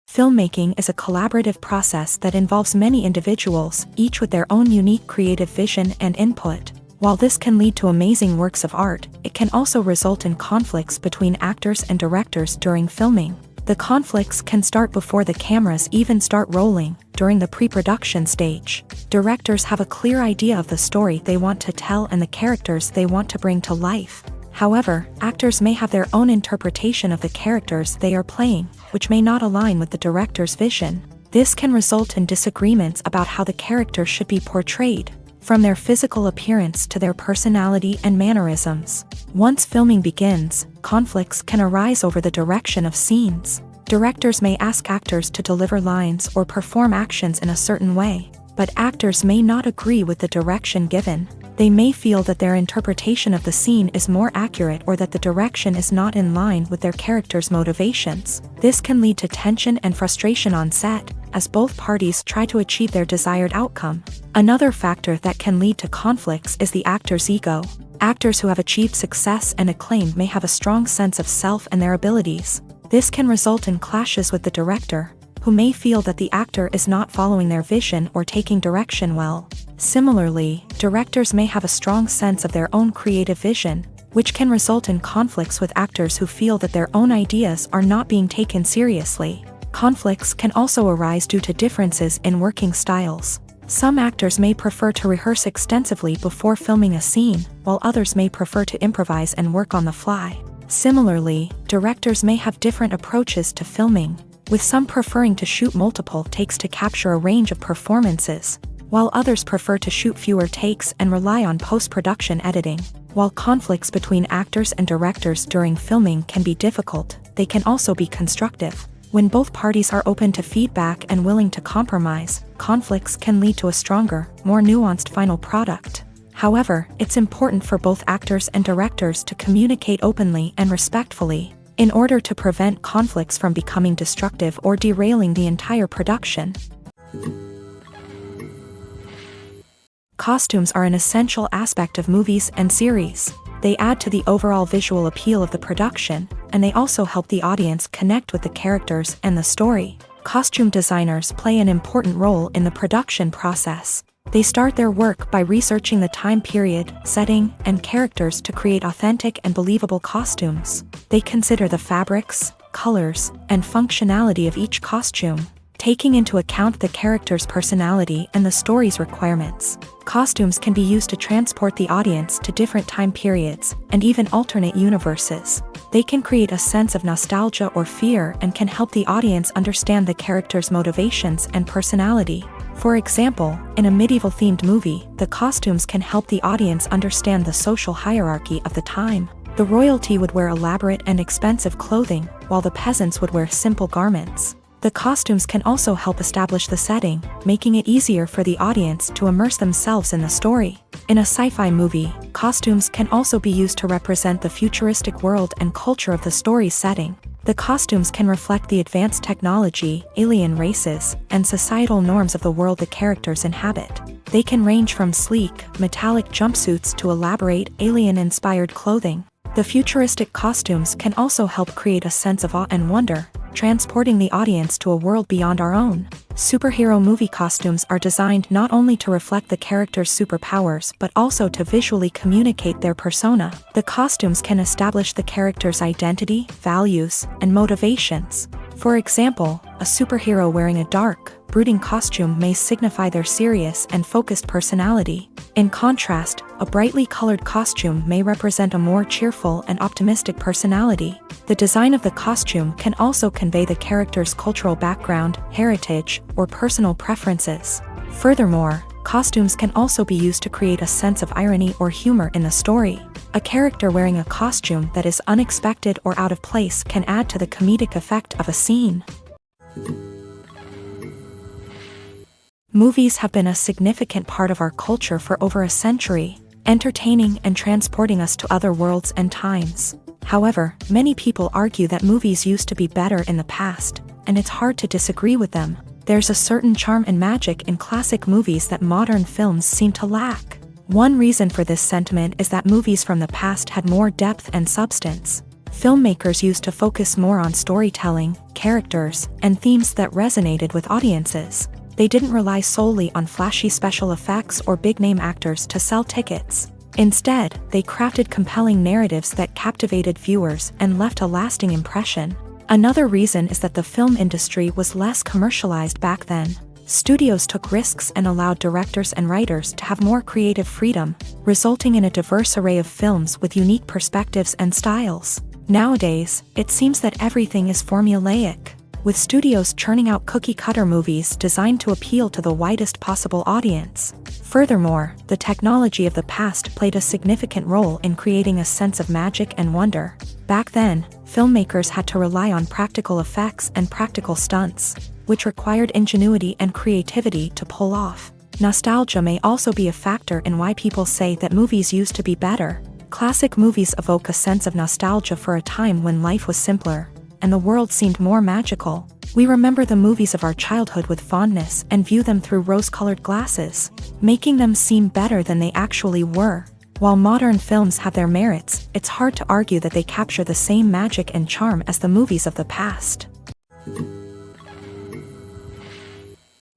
[SPEAKER 1] Filmmaking is a collaborative process that involves many individuals, each with their own unique creative vision and input. While this can lead to amazing works of art, it can also result in conflicts between actors and directors during filming. The conflicts can start before the cameras even start rolling, during the pre-production stage. Directors have a clear idea of the story they want to tell and the characters they want to bring to life. However, actors may have their own interpretation of the characters they are playing, which may not align with the director's vision. This can result in disagreements about how the character should be portrayed, from their physical appearance to their personality and mannerisms. Once filming begins, conflicts can arise over the direction of scenes. Directors may ask actors to deliver lines or perform actions in a certain way, but actors may not agree with the direction given. They may feel that their interpretation of the scene is more accurate or that the direction is not in line with their character's motivations. This can lead to tension and frustration on set, as both parties try to achieve their desired outcome. Another factor that can lead to conflicts is the actor's ego. Actors who have achieved success and acclaim may have a strong sense of self and their abilities. This can result in clashes with the director, who may feel that the actor is not following their vision or taking direction well. Similarly, directors may have a strong sense of their own creative vision, which can result in conflicts with actors who feel that their own ideas are not being taken seriously. Conflicts can also arise due to differences in working styles. Some actors may prefer to rehearse extensively before filming a scene, while others may prefer to improvise and work on the fly. Similarly, directors may have different approaches to filming, with some preferring to shoot multiple takes to capture a range of performances, while others prefer to shoot fewer takes and rely on post-production editing. While conflicts between actors and directors during filming can be difficult, they can also be constructive. When both parties are open to feedback and willing to compromise, conflicts can lead to a stronger, more nuanced final product. However, it's important for both actors and directors to communicate openly and respectfully, in order to prevent conflicts from becoming destructive or derailing the entire production. Costumes are an essential aspect of movies and series. They add to the overall visual appeal of the production, and they also help the audience connect with the characters and the story. Costume designers play an important role in the production process. They start their work by researching the time period, setting, and characters to create authentic and believable costumes. They consider the fabrics, colors, and functionality of each costume, taking into account the character's personality and the story's requirements. Costumes can be used to transport the audience to different time periods, and even alternate universes. They can create a sense of nostalgia or fear and can help the audience understand the character's motivations and personality. For example, in a medieval-themed movie, the costumes can help the audience understand the social hierarchy of the time. The royalty would wear elaborate and expensive clothing, while the peasants would wear simple garments. The costumes can also help establish the setting, making it easier for the audience to immerse themselves in the story. In a sci-fi movie, costumes can also be used to represent the futuristic world and culture of the story's setting. The costumes can reflect the advanced technology, alien races, and societal norms of the world the characters inhabit. They can range from sleek, metallic jumpsuits to elaborate, alien-inspired clothing. The futuristic costumes can also help create a sense of awe and wonder, transporting the audience to a world beyond our own. Superhero movie costumes are designed not only to reflect the character's superpowers but also to visually communicate their persona. The costumes can establish the character's identity, values, and motivations. For example, a superhero wearing a dark, brooding costume may signify their serious and focused personality. In contrast, a brightly colored costume may represent a more cheerful and optimistic personality. The design of the costume can also convey the character's cultural background, heritage, or personal preferences. Furthermore, Costumes can also be used to create a sense of irony or humor in the story. A character wearing a costume that is unexpected or out of place can add to the comedic effect of a scene. Movies have been a significant part of our culture for over a century, entertaining and transporting us to other worlds and times. However, many people argue that movies used to be better in the past, and it's hard to disagree with them. There's a certain charm and magic in classic movies that modern films seem to lack. One reason for this sentiment is that movies from the past had more depth and substance. Filmmakers used to focus more on storytelling, characters, and themes that resonated with audiences. They didn't rely solely on flashy special effects or big-name actors to sell tickets. Instead, they crafted compelling narratives that captivated viewers and left a lasting impression. Another reason is that the film industry was less commercialized back then. Studios took risks and allowed directors and writers to have more creative freedom, resulting in a diverse array of films with unique perspectives and styles. Nowadays, it seems that everything is formulaic, with studios churning out cookie-cutter movies designed to appeal to the widest possible audience. Furthermore, the technology of the past played a significant role in creating a sense of magic and wonder. Back then, filmmakers had to rely on practical effects and practical stunts, which required ingenuity and creativity to pull off. Nostalgia may also be a factor in why people say that movies used to be better. Classic movies evoke a sense of nostalgia for a time when life was simpler, and the world seemed more magical. We remember the movies of our childhood with fondness and view them through rose-colored glasses, making them seem better than they actually were. While modern films have their merits, it's hard to argue that they capture the same magic and charm as the movies of the past.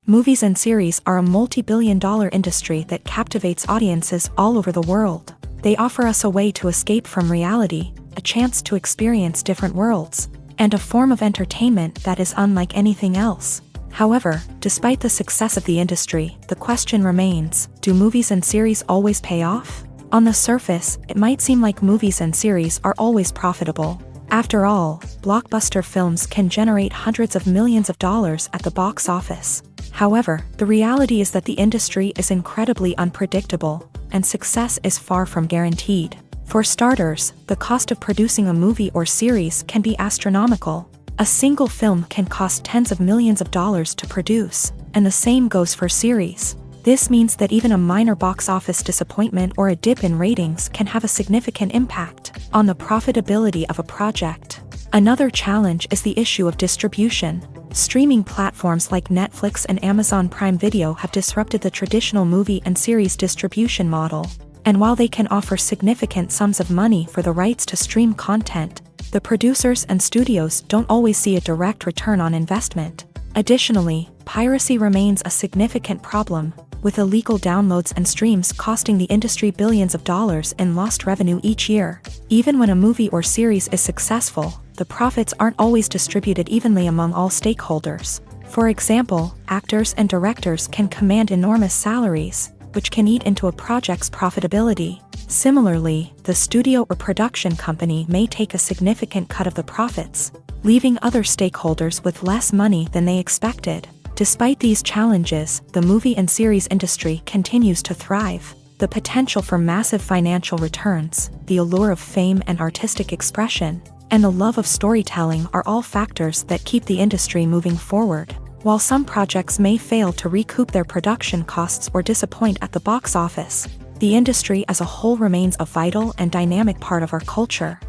[SPEAKER 1] Movies and series are a multi-billion-dollar industry that captivates audiences all over the world. They offer us a way to escape from reality, a chance to experience different worlds, and a form of entertainment that is unlike anything else. However, despite the success of the industry, the question remains, do movies and series always pay off? On the surface, it might seem like movies and series are always profitable. After all, blockbuster films can generate hundreds of millions of dollars at the box office. However, the reality is that the industry is incredibly unpredictable, and success is far from guaranteed. For starters, the cost of producing a movie or series can be astronomical. A single film can cost tens of millions of dollars to produce, and the same goes for series. This means that even a minor box office disappointment or a dip in ratings can have a significant impact on the profitability of a project. Another challenge is the issue of distribution. Streaming platforms like Netflix and Amazon Prime Video have disrupted the traditional movie and series distribution model. And while they can offer significant sums of money for the rights to stream content, the producers and studios don't always see a direct return on investment. Additionally, piracy remains a significant problem, with illegal downloads and streams costing the industry billions of dollars in lost revenue each year. Even when a movie or series is successful, the profits aren't always distributed evenly among all stakeholders. For example, actors and directors can command enormous salaries, which can eat into a project's profitability. Similarly, the studio or production company may take a significant cut of the profits, leaving other stakeholders with less money than they expected. Despite these challenges, the movie and series industry continues to thrive. The potential for massive financial returns, the allure of fame and artistic expression, and the love of storytelling are all factors that keep the industry moving forward. While some projects may fail to recoup their production costs or disappoint at the box office, the industry as a whole remains a vital and dynamic part of our culture.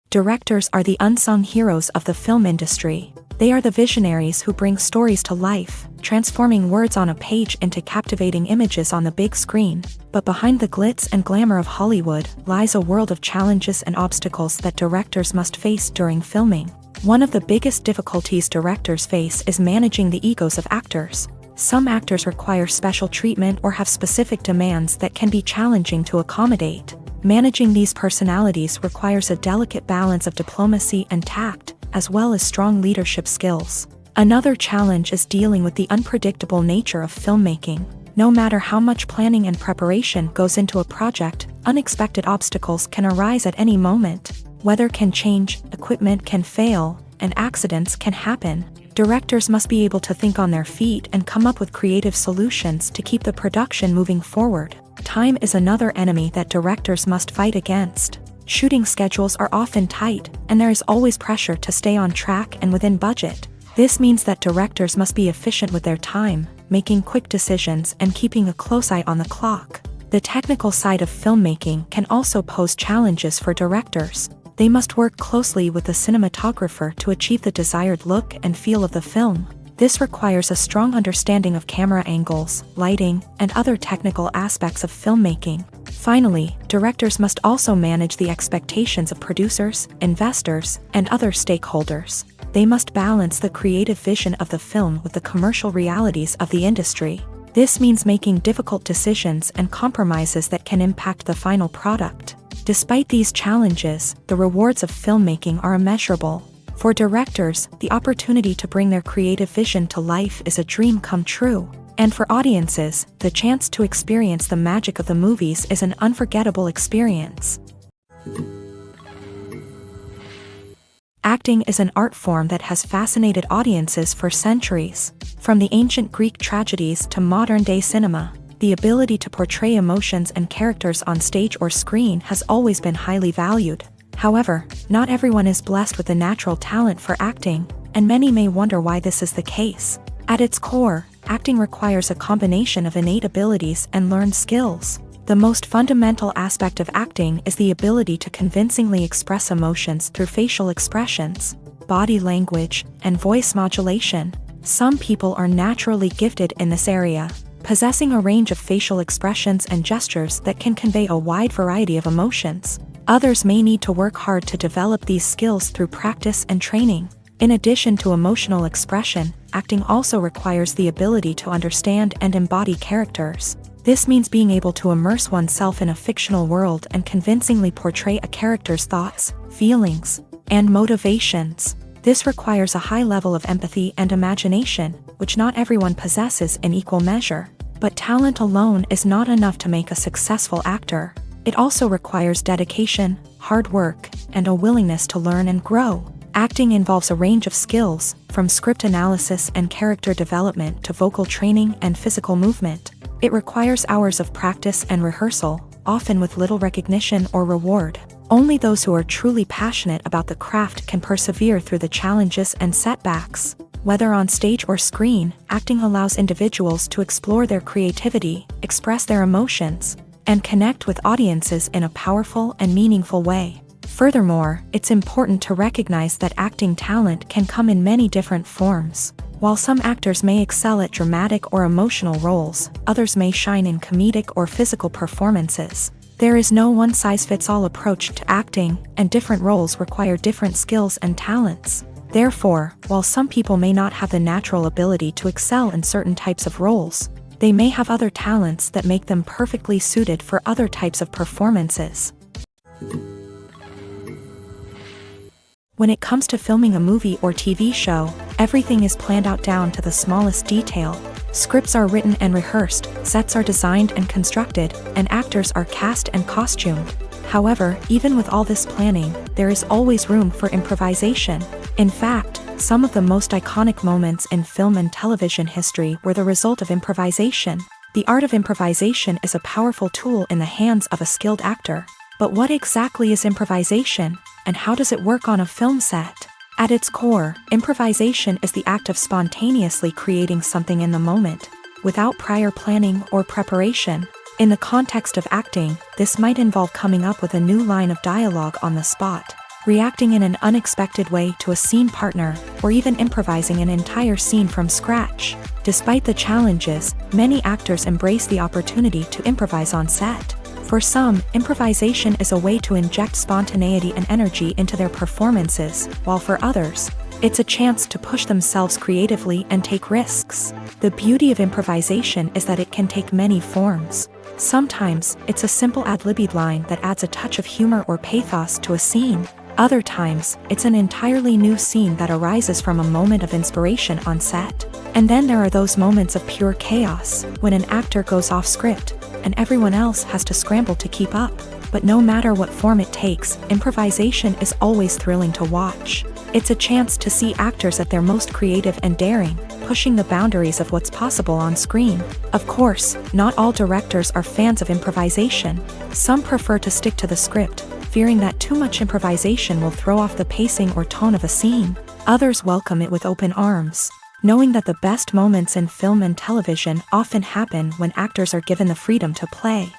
[SPEAKER 1] Directors are the unsung heroes of the film industry. They are the visionaries who bring stories to life, transforming words on a page into captivating images on the big screen. But behind the glitz and glamour of Hollywood lies a world of challenges and obstacles that directors must face during filming. One of the biggest difficulties directors face is managing the egos of actors. Some actors require special treatment or have specific demands that can be challenging to accommodate. Managing these personalities requires a delicate balance of diplomacy and tact, as well as strong leadership skills. Another challenge is dealing with the unpredictable nature of filmmaking. No matter how much planning and preparation goes into a project, unexpected obstacles can arise at any moment. Weather can change, equipment can fail, and accidents can happen. Directors must be able to think on their feet and come up with creative solutions to keep the production moving forward. Time is another enemy that directors must fight against. Shooting schedules are often tight, and there is always pressure to stay on track and within budget. This means that directors must be efficient with their time, making quick decisions and keeping a close eye on the clock. The technical side of filmmaking can also pose challenges for directors. They must work closely with the cinematographer to achieve the desired look and feel of the film. This requires a strong understanding of camera angles, lighting, and other technical aspects of filmmaking. Finally, directors must also manage the expectations of producers, investors, and other stakeholders. They must balance the creative vision of the film with the commercial realities of the industry. This means making difficult decisions and compromises that can impact the final product. Despite these challenges, the rewards of filmmaking are immeasurable. For directors, the opportunity to bring their creative vision to life is a dream come true. And for audiences, the chance to experience the magic of the movies is an unforgettable experience. Acting is an art form that has fascinated audiences for centuries. From the ancient Greek tragedies to modern-day cinema, the ability to portray emotions and characters on stage or screen has always been highly valued. However, not everyone is blessed with the natural talent for acting, and many may wonder why this is the case. At its core, acting requires a combination of innate abilities and learned skills. The most fundamental aspect of acting is the ability to convincingly express emotions through facial expressions, body language, and voice modulation. Some people are naturally gifted in this area, possessing a range of facial expressions and gestures that can convey a wide variety of emotions. Others may need to work hard to develop these skills through practice and training. In addition to emotional expression, acting also requires the ability to understand and embody characters. This means being able to immerse oneself in a fictional world and convincingly portray a character's thoughts, feelings, and motivations. This requires a high level of empathy and imagination, which not everyone possesses in equal measure. But talent alone is not enough to make a successful actor. It also requires dedication, hard work, and a willingness to learn and grow. Acting involves a range of skills, from script analysis and character development to vocal training and physical movement. It requires hours of practice and rehearsal, often with little recognition or reward. Only those who are truly passionate about the craft can persevere through the challenges and setbacks. Whether on stage or screen, acting allows individuals to explore their creativity, express their emotions, and connect with audiences in a powerful and meaningful way. Furthermore, it's important to recognize that acting talent can come in many different forms. While some actors may excel at dramatic or emotional roles, others may shine in comedic or physical performances. There is no one-size-fits-all approach to acting, and different roles require different skills and talents. Therefore, while some people may not have the natural ability to excel in certain types of roles, they may have other talents that make them perfectly suited for other types of performances. When it comes to filming a movie or TV show, everything is planned out down to the smallest detail. Scripts are written and rehearsed, sets are designed and constructed, and actors are cast and costumed. However, even with all this planning, there is always room for improvisation. In fact, some of the most iconic moments in film and television history were the result of improvisation. The art of improvisation is a powerful tool in the hands of a skilled actor. But what exactly is improvisation, and how does it work on a film set? At its core, improvisation is the act of spontaneously creating something in the moment, without prior planning or preparation. In the context of acting, this might involve coming up with a new line of dialogue on the spot, reacting in an unexpected way to a scene partner, or even improvising an entire scene from scratch. Despite the challenges, many actors embrace the opportunity to improvise on set. For some, improvisation is a way to inject spontaneity and energy into their performances, while for others, it's a chance to push themselves creatively and take risks. The beauty of improvisation is that it can take many forms. Sometimes, it's a simple ad-libbed line that adds a touch of humor or pathos to a scene. Other times, it's an entirely new scene that arises from a moment of inspiration on set. And then there are those moments of pure chaos, when an actor goes off script, and everyone else has to scramble to keep up. But no matter what form it takes, improvisation is always thrilling to watch. It's a chance to see actors at their most creative and daring, pushing the boundaries of what's possible on screen. Of course, not all directors are fans of improvisation. Some prefer to stick to the script, fearing that too much improvisation will throw off the pacing or tone of a scene. Others welcome it with open arms, knowing that the best moments in film and television often happen when actors are given the freedom to play.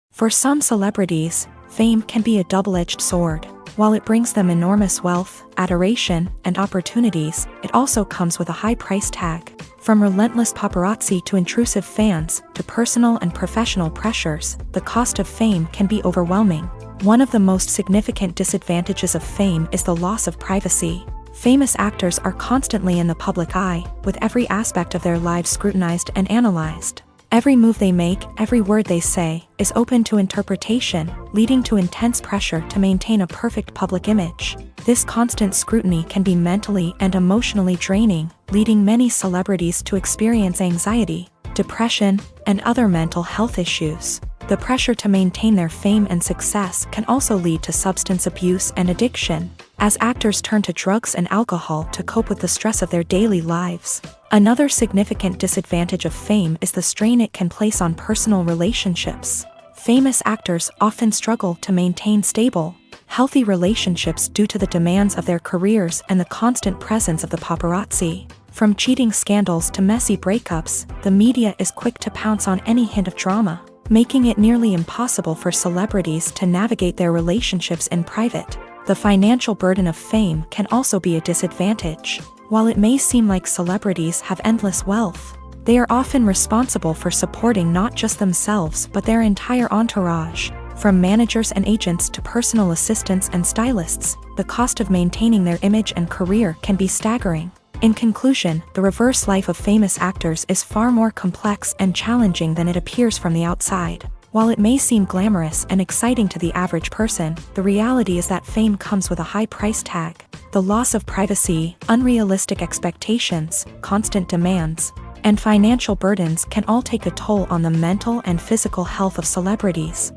[SPEAKER 1] For some celebrities, fame can be a double-edged sword. While it brings them enormous wealth, adoration, and opportunities, it also comes with a high price tag. From relentless paparazzi to intrusive fans, to personal and professional pressures, the cost of fame can be overwhelming. One of the most significant disadvantages of fame is the loss of privacy. Famous actors are constantly in the public eye, with every aspect of their lives scrutinized and analyzed. Every move they make, every word they say, is open to interpretation, leading to intense pressure to maintain a perfect public image. This constant scrutiny can be mentally and emotionally draining, leading many celebrities to experience anxiety, depression, and other mental health issues. The pressure to maintain their fame and success can also lead to substance abuse and addiction, as actors turn to drugs and alcohol to cope with the stress of their daily lives. Another significant disadvantage of fame is the strain it can place on personal relationships. Famous actors often struggle to maintain stable, healthy relationships due to the demands of their careers and the constant presence of the paparazzi. From cheating scandals to messy breakups, the media is quick to pounce on any hint of drama, making it nearly impossible for celebrities to navigate their relationships in private. The financial burden of fame can also be a disadvantage. While it may seem like celebrities have endless wealth, they are often responsible for supporting not just themselves but their entire entourage. From managers and agents to personal assistants and stylists, the cost of maintaining their image and career can be staggering. In conclusion, the reverse life of famous actors is far more complex and challenging than it appears from the outside. While it may seem glamorous and exciting to the average person, the reality is that fame comes with a high price tag. The loss of privacy, unrealistic expectations, constant demands, and financial burdens can all take a toll on the mental and physical health of celebrities.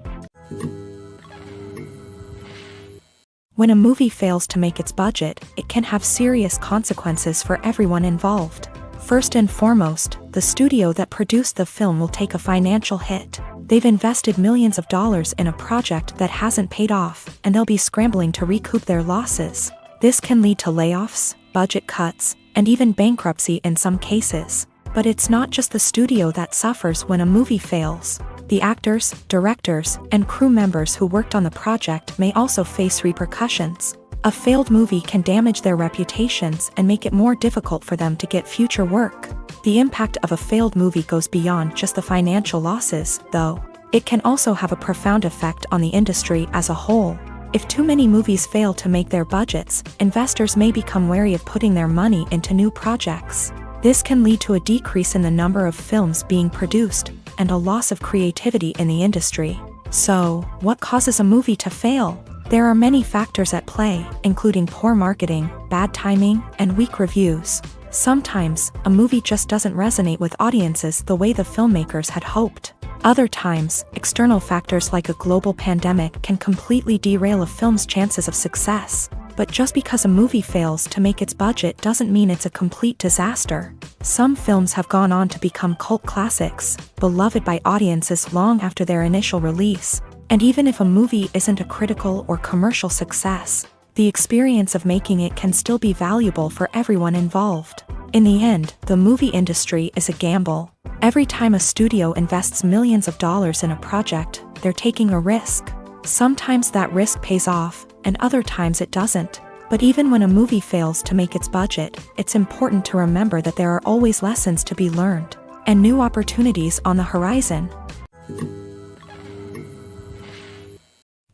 [SPEAKER 1] When a movie fails to make its budget, it can have serious consequences for everyone involved. First and foremost, the studio that produced the film will take a financial hit. They've invested millions of dollars in a project that hasn't paid off, and they'll be scrambling to recoup their losses. This can lead to layoffs, budget cuts, and even bankruptcy in some cases. But it's not just the studio that suffers when a movie fails. The actors, directors, and crew members who worked on the project may also face repercussions. A failed movie can damage their reputations and make it more difficult for them to get future work. The impact of a failed movie goes beyond just the financial losses, though. It can also have a profound effect on the industry as a whole. If too many movies fail to make their budgets, investors may become wary of putting their money into new projects. This can lead to a decrease in the number of films being produced, and a loss of creativity in the industry. So, what causes a movie to fail? There are many factors at play, including poor marketing, bad timing, and weak reviews. Sometimes, a movie just doesn't resonate with audiences the way the filmmakers had hoped. Other times, external factors like a global pandemic can completely derail a film's chances of success. But just because a movie fails to make its budget doesn't mean it's a complete disaster. Some films have gone on to become cult classics, beloved by audiences long after their initial release. And even if a movie isn't a critical or commercial success, the experience of making it can still be valuable for everyone involved. In the end, the movie industry is a gamble. Every time a studio invests millions of dollars in a project, they're taking a risk. Sometimes that risk pays off, and other times it doesn't. But even when a movie fails to make its budget, it's important to remember that there are always lessons to be learned, and new opportunities on the horizon.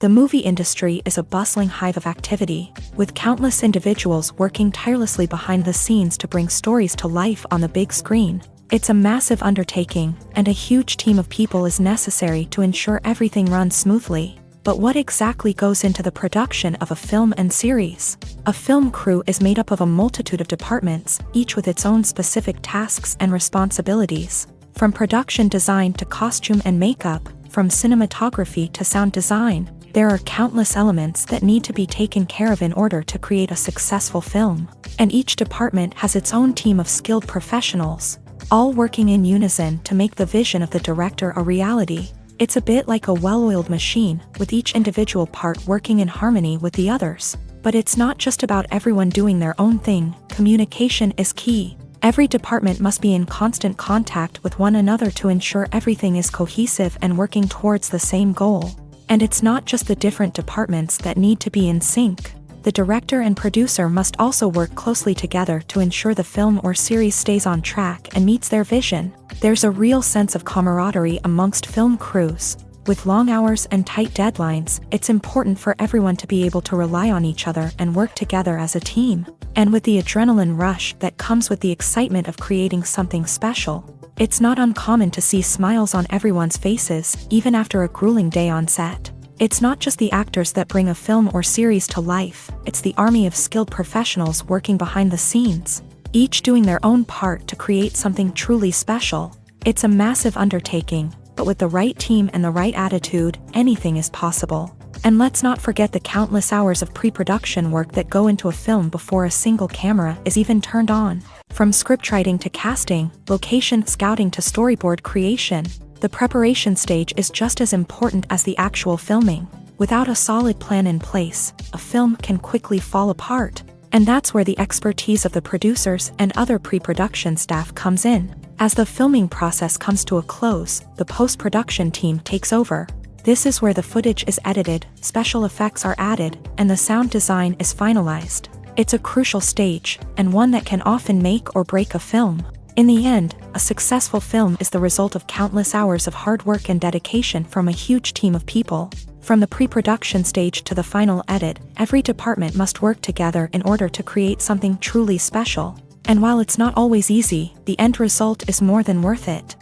[SPEAKER 1] The movie industry is a bustling hive of activity, with countless individuals working tirelessly behind the scenes to bring stories to life on the big screen. It's a massive undertaking, and a huge team of people is necessary to ensure everything runs smoothly. But what exactly goes into the production of a film and series? A film crew is made up of a multitude of departments, each with its own specific tasks and responsibilities. From production design to costume and makeup, from cinematography to sound design, There are countless elements that need to be taken care of in order to create a successful film, and each department has its own team of skilled professionals, all working in unison to make the vision of the director a reality. It's a bit like a well-oiled machine, with each individual part working in harmony with the others. But it's not just about everyone doing their own thing. Communication is key. Every department must be in constant contact with one another to ensure everything is cohesive and working towards the same goal. And it's not just the different departments that need to be in sync. The director and producer must also work closely together to ensure the film or series stays on track and meets their vision. There's a real sense of camaraderie amongst film crews. With long hours and tight deadlines, it's important for everyone to be able to rely on each other and work together as a team. And with the adrenaline rush that comes with the excitement of creating something special, it's not uncommon to see smiles on everyone's faces, even after a grueling day on set. It's not just the actors that bring a film or series to life, it's the army of skilled professionals working behind the scenes, each doing their own part to create something truly special. It's a massive undertaking, but with the right team and the right attitude, anything is possible. And let's not forget the countless hours of pre-production work that go into a film before a single camera is even turned on. From scriptwriting to casting, location scouting to storyboard creation, the preparation stage is just as important as the actual filming. Without a solid plan in place, a film can quickly fall apart. And that's where the expertise of the producers and other pre-production staff comes in. As the filming process comes to a close, the post-production team takes over. This is where the footage is edited, special effects are added, and the sound design is finalized. It's a crucial stage, and one that can often make or break a film. In the end, a successful film is the result of countless hours of hard work and dedication from a huge team of people. From the pre-production stage to the final edit, every department must work together in order to create something truly special. And while it's not always easy, the end result is more than worth it.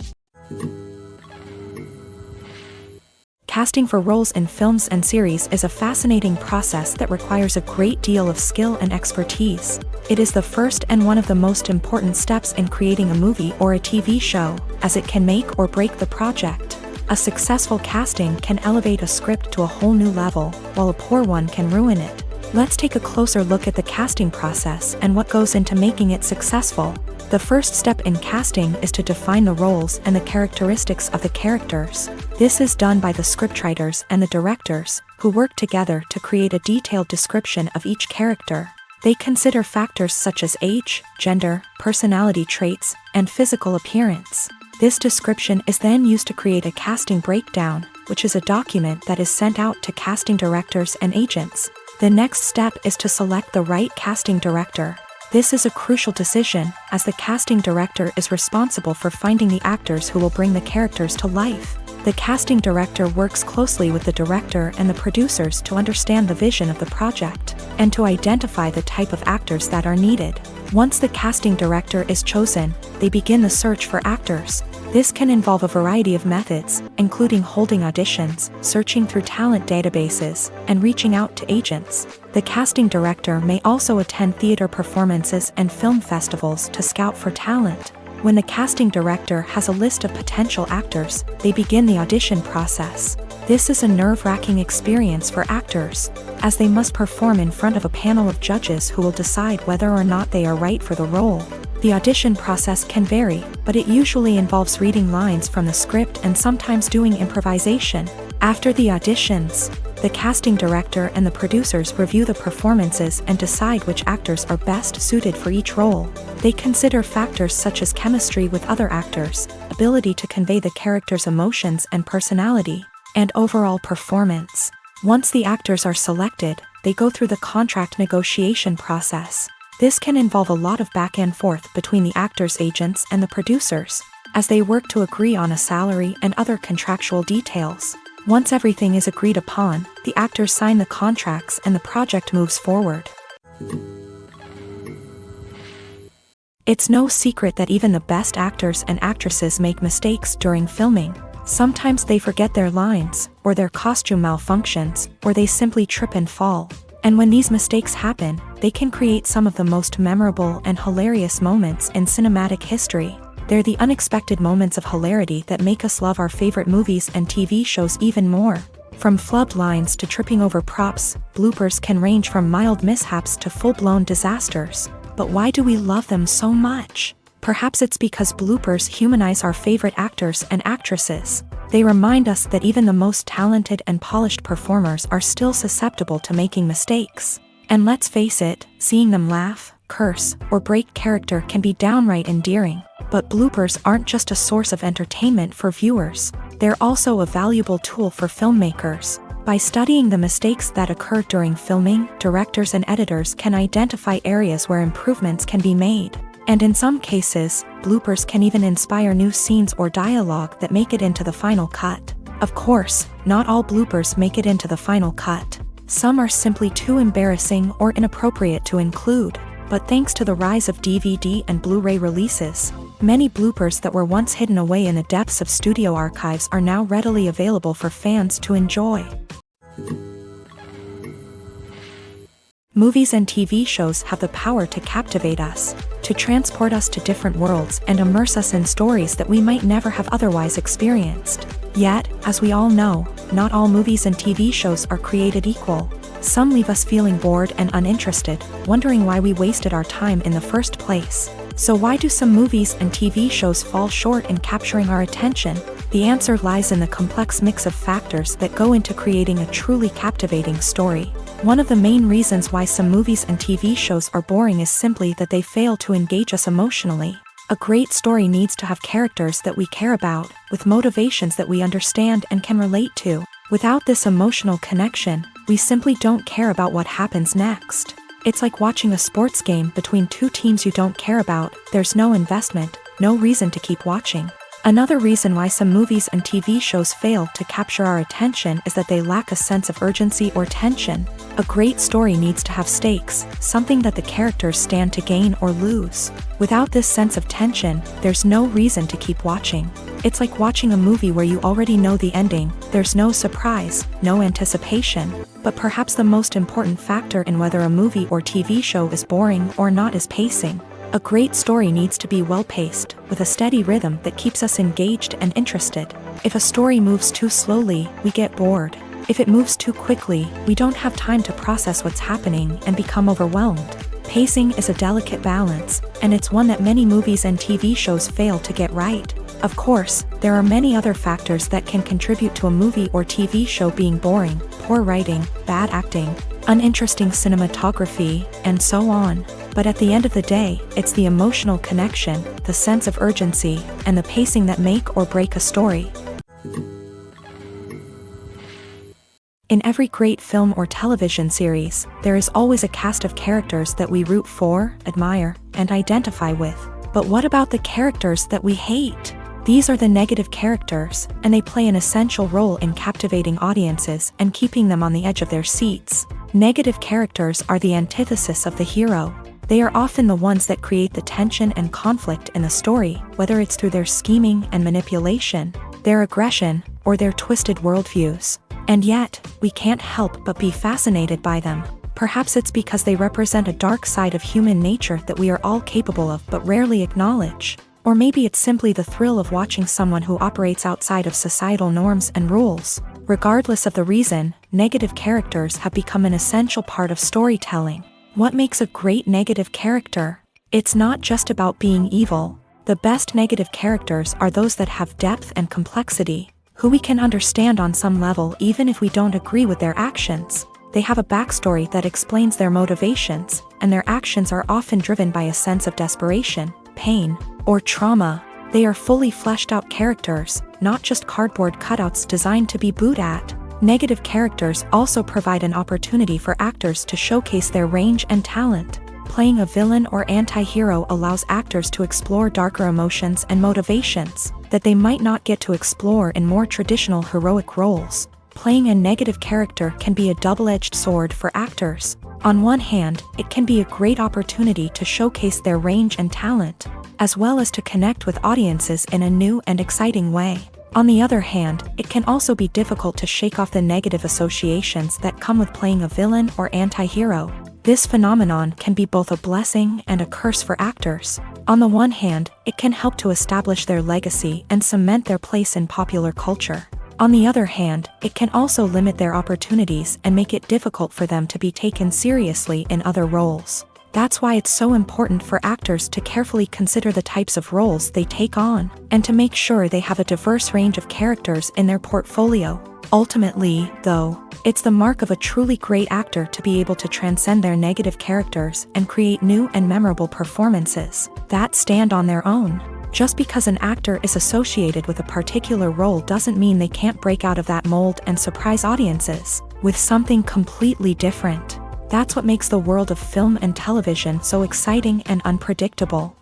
[SPEAKER 1] Casting for roles in films and series is a fascinating process that requires a great deal of skill and expertise. It is the first and one of the most important steps in creating a movie or a TV show, as it can make or break the project. A successful casting can elevate a script to a whole new level, while a poor one can ruin it. Let's take a closer look at the casting process and what goes into making it successful. The first step in casting is to define the roles and the characteristics of the characters. This is done by the scriptwriters and the directors, who work together to create a detailed description of each character. They consider factors such as age, gender, personality traits, and physical appearance. This description is then used to create a casting breakdown, which is a document that is sent out to casting directors and agents. The next step is to select the right casting director. This is a crucial decision, as the casting director is responsible for finding the actors who will bring the characters to life. The casting director works closely with the director and the producers to understand the vision of the project, and to identify the type of actors that are needed. Once the casting director is chosen, they begin the search for actors. This can involve a variety of methods, including holding auditions, searching through talent databases, and reaching out to agents. The casting director may also attend theater performances and film festivals to scout for talent. When the casting director has a list of potential actors, they begin the audition process. This is a nerve-wracking experience for actors, as they must perform in front of a panel of judges who will decide whether or not they are right for the role. The audition process can vary, but it usually involves reading lines from the script and sometimes doing improvisation. After the auditions, the casting director and the producers review the performances and decide which actors are best suited for each role. They consider factors such as chemistry with other actors, ability to convey the character's emotions and personality, and overall performance. Once the actors are selected, they go through the contract negotiation process. This can involve a lot of back and forth between the actors' agents and the producers, as they work to agree on a salary and other contractual details. Once everything is agreed upon, the actors sign the contracts and the project moves forward. It's no secret that even the best actors and actresses make mistakes during filming. Sometimes they forget their lines, or their costume malfunctions, or they simply trip and fall. And when these mistakes happen, they can create some of the most memorable and hilarious moments in cinematic history. They're the unexpected moments of hilarity that make us love our favorite movies and TV shows even more. From flubbed lines to tripping over props, bloopers can range from mild mishaps to full-blown disasters. But why do we love them so much? Perhaps it's because bloopers humanize our favorite actors and actresses. They remind us that even the most talented and polished performers are still susceptible to making mistakes. And let's face it, seeing them laugh, curse, or break character can be downright endearing. But bloopers aren't just a source of entertainment for viewers. They're also a valuable tool for filmmakers. By studying the mistakes that occur during filming, directors and editors can identify areas where improvements can be made. And in some cases, bloopers can even inspire new scenes or dialogue that make it into the final cut. Of course, not all bloopers make it into the final cut. Some are simply too embarrassing or inappropriate to include. But thanks to the rise of DVD and Blu-ray releases, many bloopers that were once hidden away in the depths of studio archives are now readily available for fans to enjoy. Movies and TV shows have the power to captivate us, to transport us to different worlds and immerse us in stories that we might never have otherwise experienced. Yet, as we all know, not all movies and TV shows are created equal. Some leave us feeling bored and uninterested, wondering why we wasted our time in the first place. So why do some movies and TV shows fall short in capturing our attention? The answer lies in the complex mix of factors that go into creating a truly captivating story. One of the main reasons why some movies and TV shows are boring is simply that they fail to engage us emotionally. A great story needs to have characters that we care about, with motivations that we understand and can relate to. Without this emotional connection, we simply don't care about what happens next. It's like watching a sports game between two teams you don't care about. There's no investment, no reason to keep watching. Another reason why some movies and TV shows fail to capture our attention is that they lack a sense of urgency or tension. A great story needs to have stakes, something that the characters stand to gain or lose. Without this sense of tension, there's no reason to keep watching. It's like watching a movie where you already know the ending. There's no surprise, no anticipation. But perhaps the most important factor in whether a movie or TV show is boring or not is pacing. A great story needs to be well-paced, with a steady rhythm that keeps us engaged and interested. If a story moves too slowly, we get bored. If it moves too quickly, we don't have time to process what's happening and become overwhelmed. Pacing is a delicate balance, and it's one that many movies and TV shows fail to get right. Of course, there are many other factors that can contribute to a movie or TV show being boring: poor writing, bad acting, uninteresting cinematography, and so on. But at the end of the day, it's the emotional connection, the sense of urgency, and the pacing that make or break a story. In every great film or television series, there is always a cast of characters that we root for, admire, and identify with. But what about the characters that we hate? These are the negative characters, and they play an essential role in captivating audiences and keeping them on the edge of their seats. Negative characters are the antithesis of the hero. They are often the ones that create the tension and conflict in the story, whether it's through their scheming and manipulation, their aggression, or their twisted worldviews. And yet, we can't help but be fascinated by them. Perhaps it's because they represent a dark side of human nature that we are all capable of but rarely acknowledge. Or maybe it's simply the thrill of watching someone who operates outside of societal norms and rules. Regardless of the reason, negative characters have become an essential part of storytelling. What makes a great negative character? It's not just about being evil. The best negative characters are those that have depth and complexity, who we can understand on some level even if we don't agree with their actions. They have a backstory that explains their motivations, and their actions are often driven by a sense of desperation, pain, or trauma. They are fully fleshed out characters, not just cardboard cutouts designed to be booed at. Negative characters also provide an opportunity for actors to showcase their range and talent. Playing a villain or anti-hero allows actors to explore darker emotions and motivations that they might not get to explore in more traditional heroic roles. Playing a negative character can be a double-edged sword for actors. On one hand, it can be a great opportunity to showcase their range and talent, as well as to connect with audiences in a new and exciting way. On the other hand, it can also be difficult to shake off the negative associations that come with playing a villain or anti-hero. This phenomenon can be both a blessing and a curse for actors. On the one hand, it can help to establish their legacy and cement their place in popular culture. On the other hand, it can also limit their opportunities and make it difficult for them to be taken seriously in other roles. That's why it's so important for actors to carefully consider the types of roles they take on, and to make sure they have a diverse range of characters in their portfolio. Ultimately, though, it's the mark of a truly great actor to be able to transcend their negative characters and create new and memorable performances that stand on their own. Just because an actor is associated with a particular role doesn't mean they can't break out of that mold and surprise audiences with something completely different. That's what makes the world of film and television so exciting and unpredictable.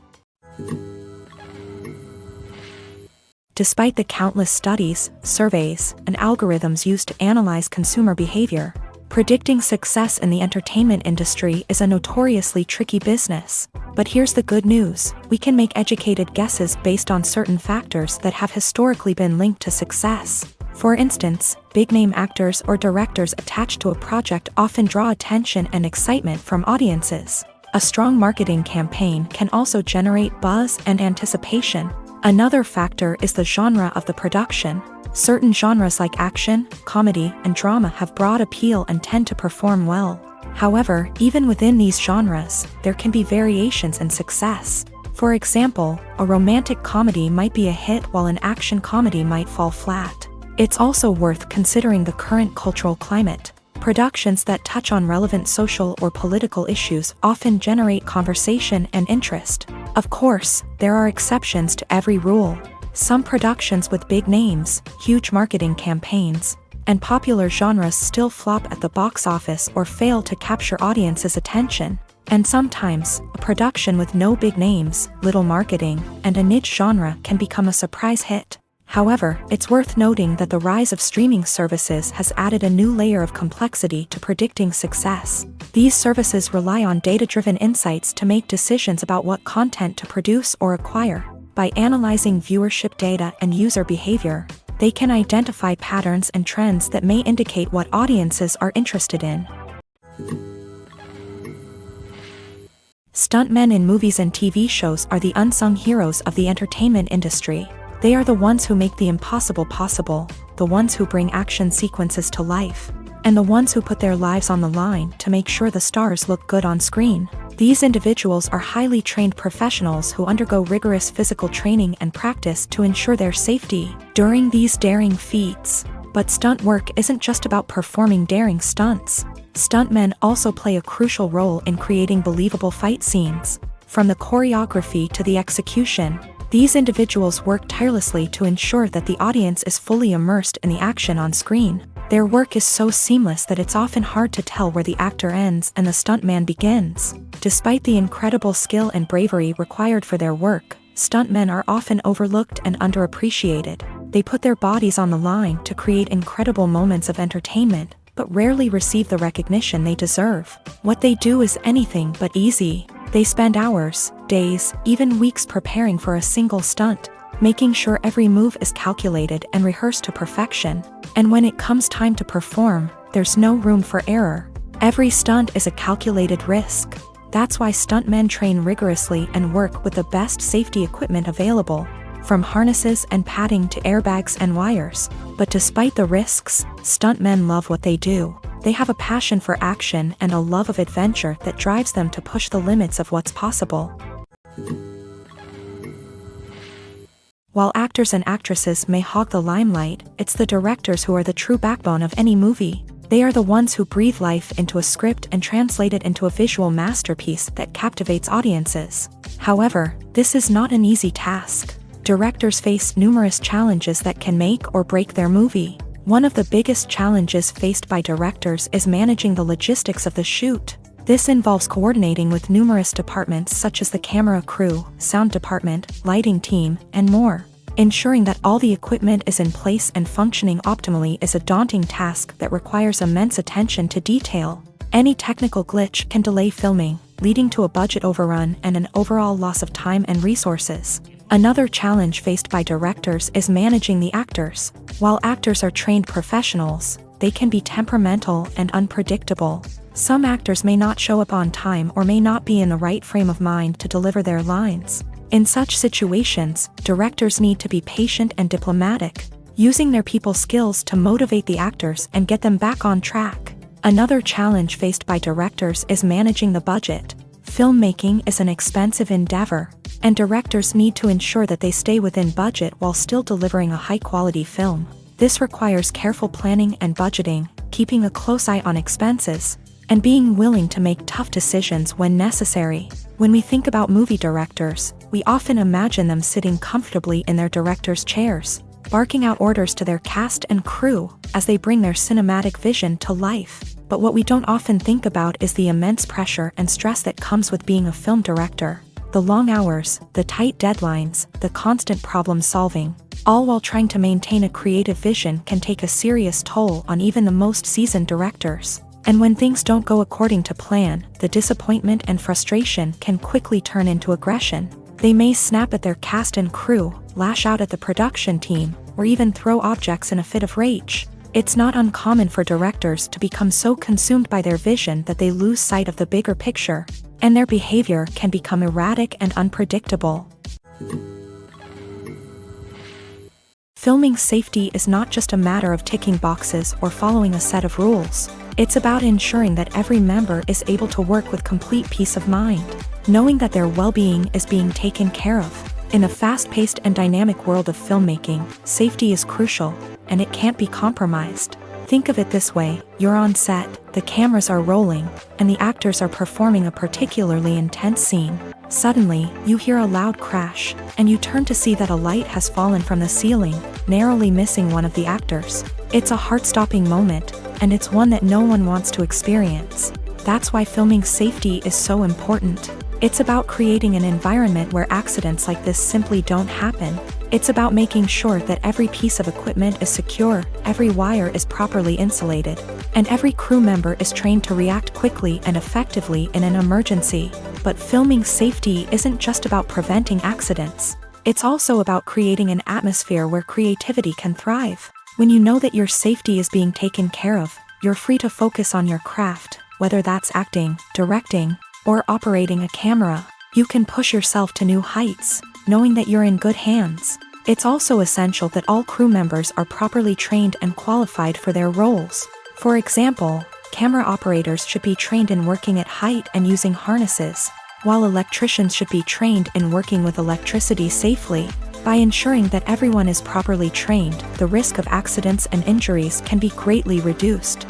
[SPEAKER 1] Despite the countless studies, surveys, and algorithms used to analyze consumer behavior, predicting success in the entertainment industry is a notoriously tricky business. But here's the good news: we can make educated guesses based on certain factors that have historically been linked to success. For instance, big-name actors or directors attached to a project often draw attention and excitement from audiences. A strong marketing campaign can also generate buzz and anticipation. Another factor is the genre of the production. Certain genres like action, comedy, and drama have broad appeal and tend to perform well. However, even within these genres, there can be variations in success. For example, a romantic comedy might be a hit while an action comedy might fall flat. It's also worth considering the current cultural climate. Productions that touch on relevant social or political issues often generate conversation and interest. Of course, there are exceptions to every rule. Some productions with big names, huge marketing campaigns, and popular genres still flop at the box office or fail to capture audiences' attention. And sometimes, a production with no big names, little marketing, and a niche genre can become a surprise hit. However, it's worth noting that the rise of streaming services has added a new layer of complexity to predicting success. These services rely on data-driven insights to make decisions about what content to produce or acquire. By analyzing viewership data and user behavior, they can identify patterns and trends that may indicate what audiences are interested in. Stuntmen in movies and TV shows are the unsung heroes of the entertainment industry. They are the ones who make the impossible possible, the ones who bring action sequences to life, and the ones who put their lives on the line to make sure the stars look good on screen. These individuals are highly trained professionals who undergo rigorous physical training and practice to ensure their safety during these daring feats. But stunt work isn't just about performing daring stunts. Stuntmen also play a crucial role in creating believable fight scenes. From the choreography to the execution, these individuals work tirelessly to ensure that the audience is fully immersed in the action on screen. Their work is so seamless that it's often hard to tell where the actor ends and the stuntman begins. Despite the incredible skill and bravery required for their work, stuntmen are often overlooked and underappreciated. They put their bodies on the line to create incredible moments of entertainment, but rarely receive the recognition they deserve. What they do is anything but easy. They spend hours, days, even weeks preparing for a single stunt, making sure every move is calculated and rehearsed to perfection. And when it comes time to perform, there's no room for error. Every stunt is a calculated risk. That's why stuntmen train rigorously and work with the best safety equipment available, from harnesses and padding to airbags and wires. But despite the risks, stuntmen love what they do. They have a passion for action and a love of adventure that drives them to push the limits of what's possible. While actors and actresses may hog the limelight, it's the directors who are the true backbone of any movie. They are the ones who breathe life into a script and translate it into a visual masterpiece that captivates audiences. However, this is not an easy task. Directors face numerous challenges that can make or break their movie. One of the biggest challenges faced by directors is managing the logistics of the shoot. This involves coordinating with numerous departments such as the camera crew, sound department, lighting team, and more. Ensuring that all the equipment is in place and functioning optimally is a daunting task that requires immense attention to detail. Any technical glitch can delay filming, leading to a budget overrun and an overall loss of time and resources. Another challenge faced by directors is managing the actors. While actors are trained professionals, they can be temperamental and unpredictable. Some actors may not show up on time or may not be in the right frame of mind to deliver their lines. In such situations, directors need to be patient and diplomatic. using their people skills to motivate the actors and get them back on track. Another challenge faced by directors is managing the budget. Filmmaking is an expensive endeavor, and directors need to ensure that they stay within budget while still delivering a high-quality film. This requires careful planning and budgeting, keeping a close eye on expenses, and being willing to make tough decisions when necessary. When we think about movie directors, we often imagine them sitting comfortably in their director's chairs, barking out orders to their cast and crew as they bring their cinematic vision to life. But what we don't often think about is the immense pressure and stress that comes with being a film director. The long hours, the tight deadlines, the constant problem solving, all while trying to maintain a creative vision can take a serious toll on even the most seasoned directors. And when things don't go according to plan, the disappointment and frustration can quickly turn into aggression. They may snap at their cast and crew, lash out at the production team, or even throw objects in a fit of rage. It's not uncommon for directors to become so consumed by their vision that they lose sight of the bigger picture, and their behavior can become erratic and unpredictable. Filming safety is not just a matter of ticking boxes or following a set of rules. It's about ensuring that every member is able to work with complete peace of mind, knowing that their well-being is being taken care of. In a fast-paced and dynamic world of filmmaking, safety is crucial, and it can't be compromised. Think of it this way: you're on set, the cameras are rolling, and the actors are performing a particularly intense scene. Suddenly, you hear a loud crash, and you turn to see that a light has fallen from the ceiling, narrowly missing one of the actors. It's a heart-stopping moment, and it's one that no one wants to experience. That's why filming safety is so important. It's about creating an environment where accidents like this simply don't happen. It's about making sure that every piece of equipment is secure, every wire is properly insulated, and every crew member is trained to react quickly and effectively in an emergency. But filming safety isn't just about preventing accidents. It's also about creating an atmosphere where creativity can thrive. When you know that your safety is being taken care of, you're free to focus on your craft, whether that's acting, directing, or operating a camera. You can push yourself to new heights, knowing that you're in good hands. It's also essential that all crew members are properly trained and qualified for their roles. For example, camera operators should be trained in working at height and using harnesses, while electricians should be trained in working with electricity safely. By ensuring that everyone is properly trained, the risk of accidents and injuries can be greatly reduced.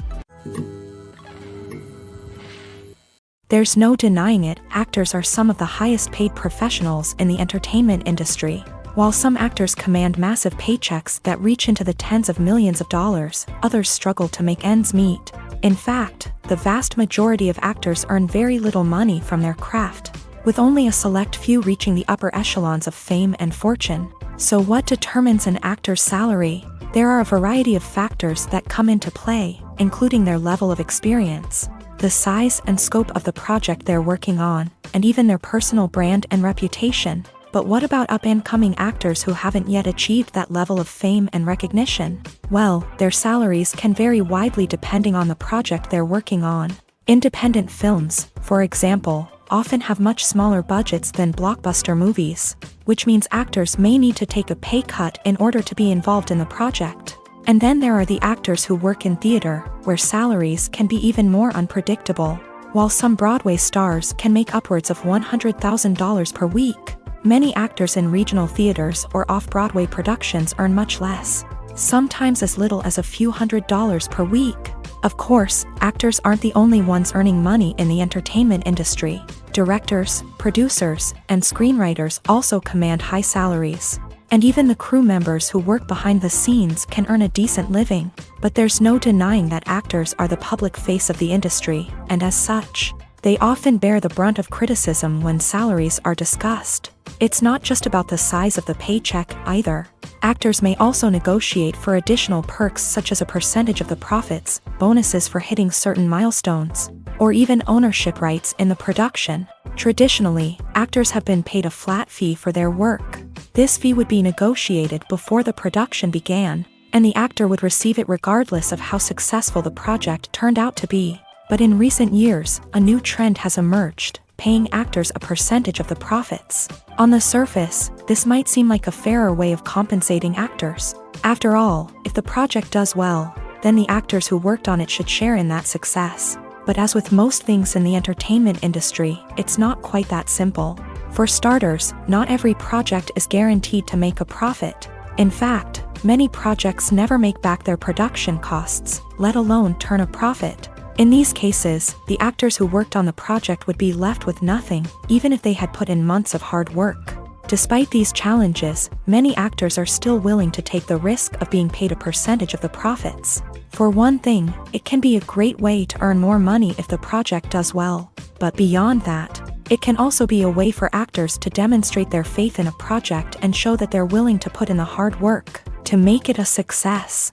[SPEAKER 1] There's no denying it, actors are some of the highest paid professionals in the entertainment industry. While some actors command massive paychecks that reach into the tens of millions of dollars, others struggle to make ends meet. In fact, the vast majority of actors earn very little money from their craft, with only a select few reaching the upper echelons of fame and fortune. So what determines an actor's salary? There are a variety of factors that come into play, including their level of experience, the size and scope of the project they're working on, and even their personal brand and reputation. But what about up-and-coming actors who haven't yet achieved that level of fame and recognition? Well, their salaries can vary widely depending on the project they're working on. Independent films, for example, often have much smaller budgets than blockbuster movies, which means actors may need to take a pay cut in order to be involved in the project. And then there are the actors who work in theater, where salaries can be even more unpredictable. While some Broadway stars can make upwards of $100,000 per week, many actors in regional theaters or off-Broadway productions earn much less, sometimes as little as a few $100s per week. Of course, actors aren't the only ones earning money in the entertainment industry. Directors, producers, and screenwriters also command high salaries. And even the crew members who work behind the scenes can earn a decent living. But there's no denying that actors are the public face of the industry, and as such, they often bear the brunt of criticism when salaries are discussed. It's not just about the size of the paycheck, either. Actors may also negotiate for additional perks such as a percentage of the profits, bonuses for hitting certain milestones, or even ownership rights in the production. Traditionally, actors have been paid a flat fee for their work. This fee would be negotiated before the production began, and the actor would receive it regardless of how successful the project turned out to be. But in recent years, a new trend has emerged, paying actors a percentage of the profits. On the surface, this might seem like a fairer way of compensating actors. After all, if the project does well, then the actors who worked on it should share in that success. But as with most things in the entertainment industry, it's not quite that simple. For starters, not every project is guaranteed to make a profit. In fact, many projects never make back their production costs, let alone turn a profit. In these cases, the actors who worked on the project would be left with nothing, even if they had put in months of hard work. Despite these challenges, many actors are still willing to take the risk of being paid a percentage of the profits. For one thing, it can be a great way to earn more money if the project does well. But beyond that, it can also be a way for actors to demonstrate their faith in a project and show that they're willing to put in the hard work to make it a success.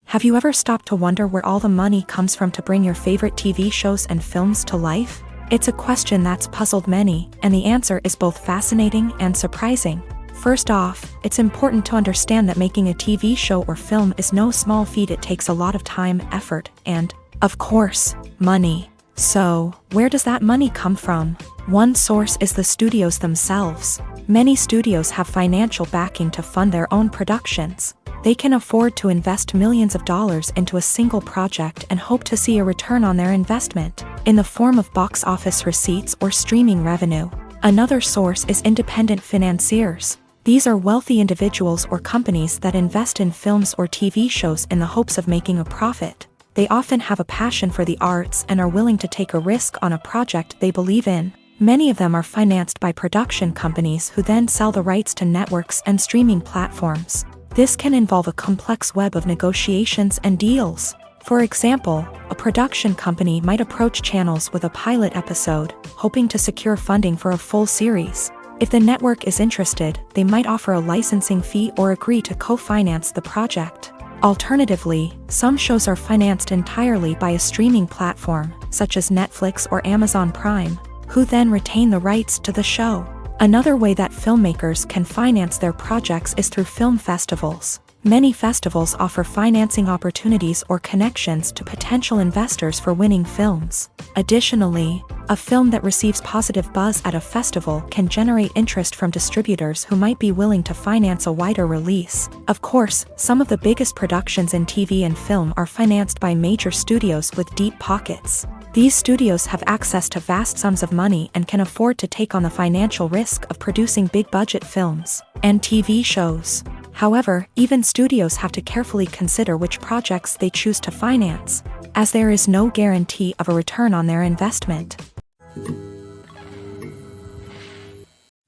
[SPEAKER 1] Have you ever stopped to wonder where all the money comes from to bring your favorite TV shows and films to life? It's a question that's puzzled many, and the answer is both fascinating and surprising. First off, it's important to understand that making a TV show or film is no small feat. It takes a lot of time, effort, and, of course, money. So, where does that money come from? One source is the studios themselves. Many studios have financial backing to fund their own productions. They can afford to invest millions of dollars into a single project and hope to see a return on their investment, in the form of box office receipts or streaming revenue. Another source is independent financiers. These are wealthy individuals or companies that invest in films or TV shows in the hopes of making a profit. They often have a passion for the arts and are willing to take a risk on a project they believe in. Many of them are financed by production companies who then sell the rights to networks and streaming platforms. This can involve a complex web of negotiations and deals. For example, a production company might approach channels with a pilot episode, hoping to secure funding for a full series. If the network is interested, they might offer a licensing fee or agree to co-finance the project. Alternatively, some shows are financed entirely by a streaming platform, such as Netflix or Amazon Prime, who then retain the rights to the show. Another way that filmmakers can finance their projects is through film festivals. Many festivals offer financing opportunities or connections to potential investors for winning films. Additionally, a film that receives positive buzz at a festival can generate interest from distributors who might be willing to finance a wider release. Of course, some of the biggest productions in TV and film are financed by major studios with deep pockets. These studios have access to vast sums of money and can afford to take on the financial risk of producing big-budget films and TV shows. However, even studios have to carefully consider which projects they choose to finance, as there is no guarantee of a return on their investment.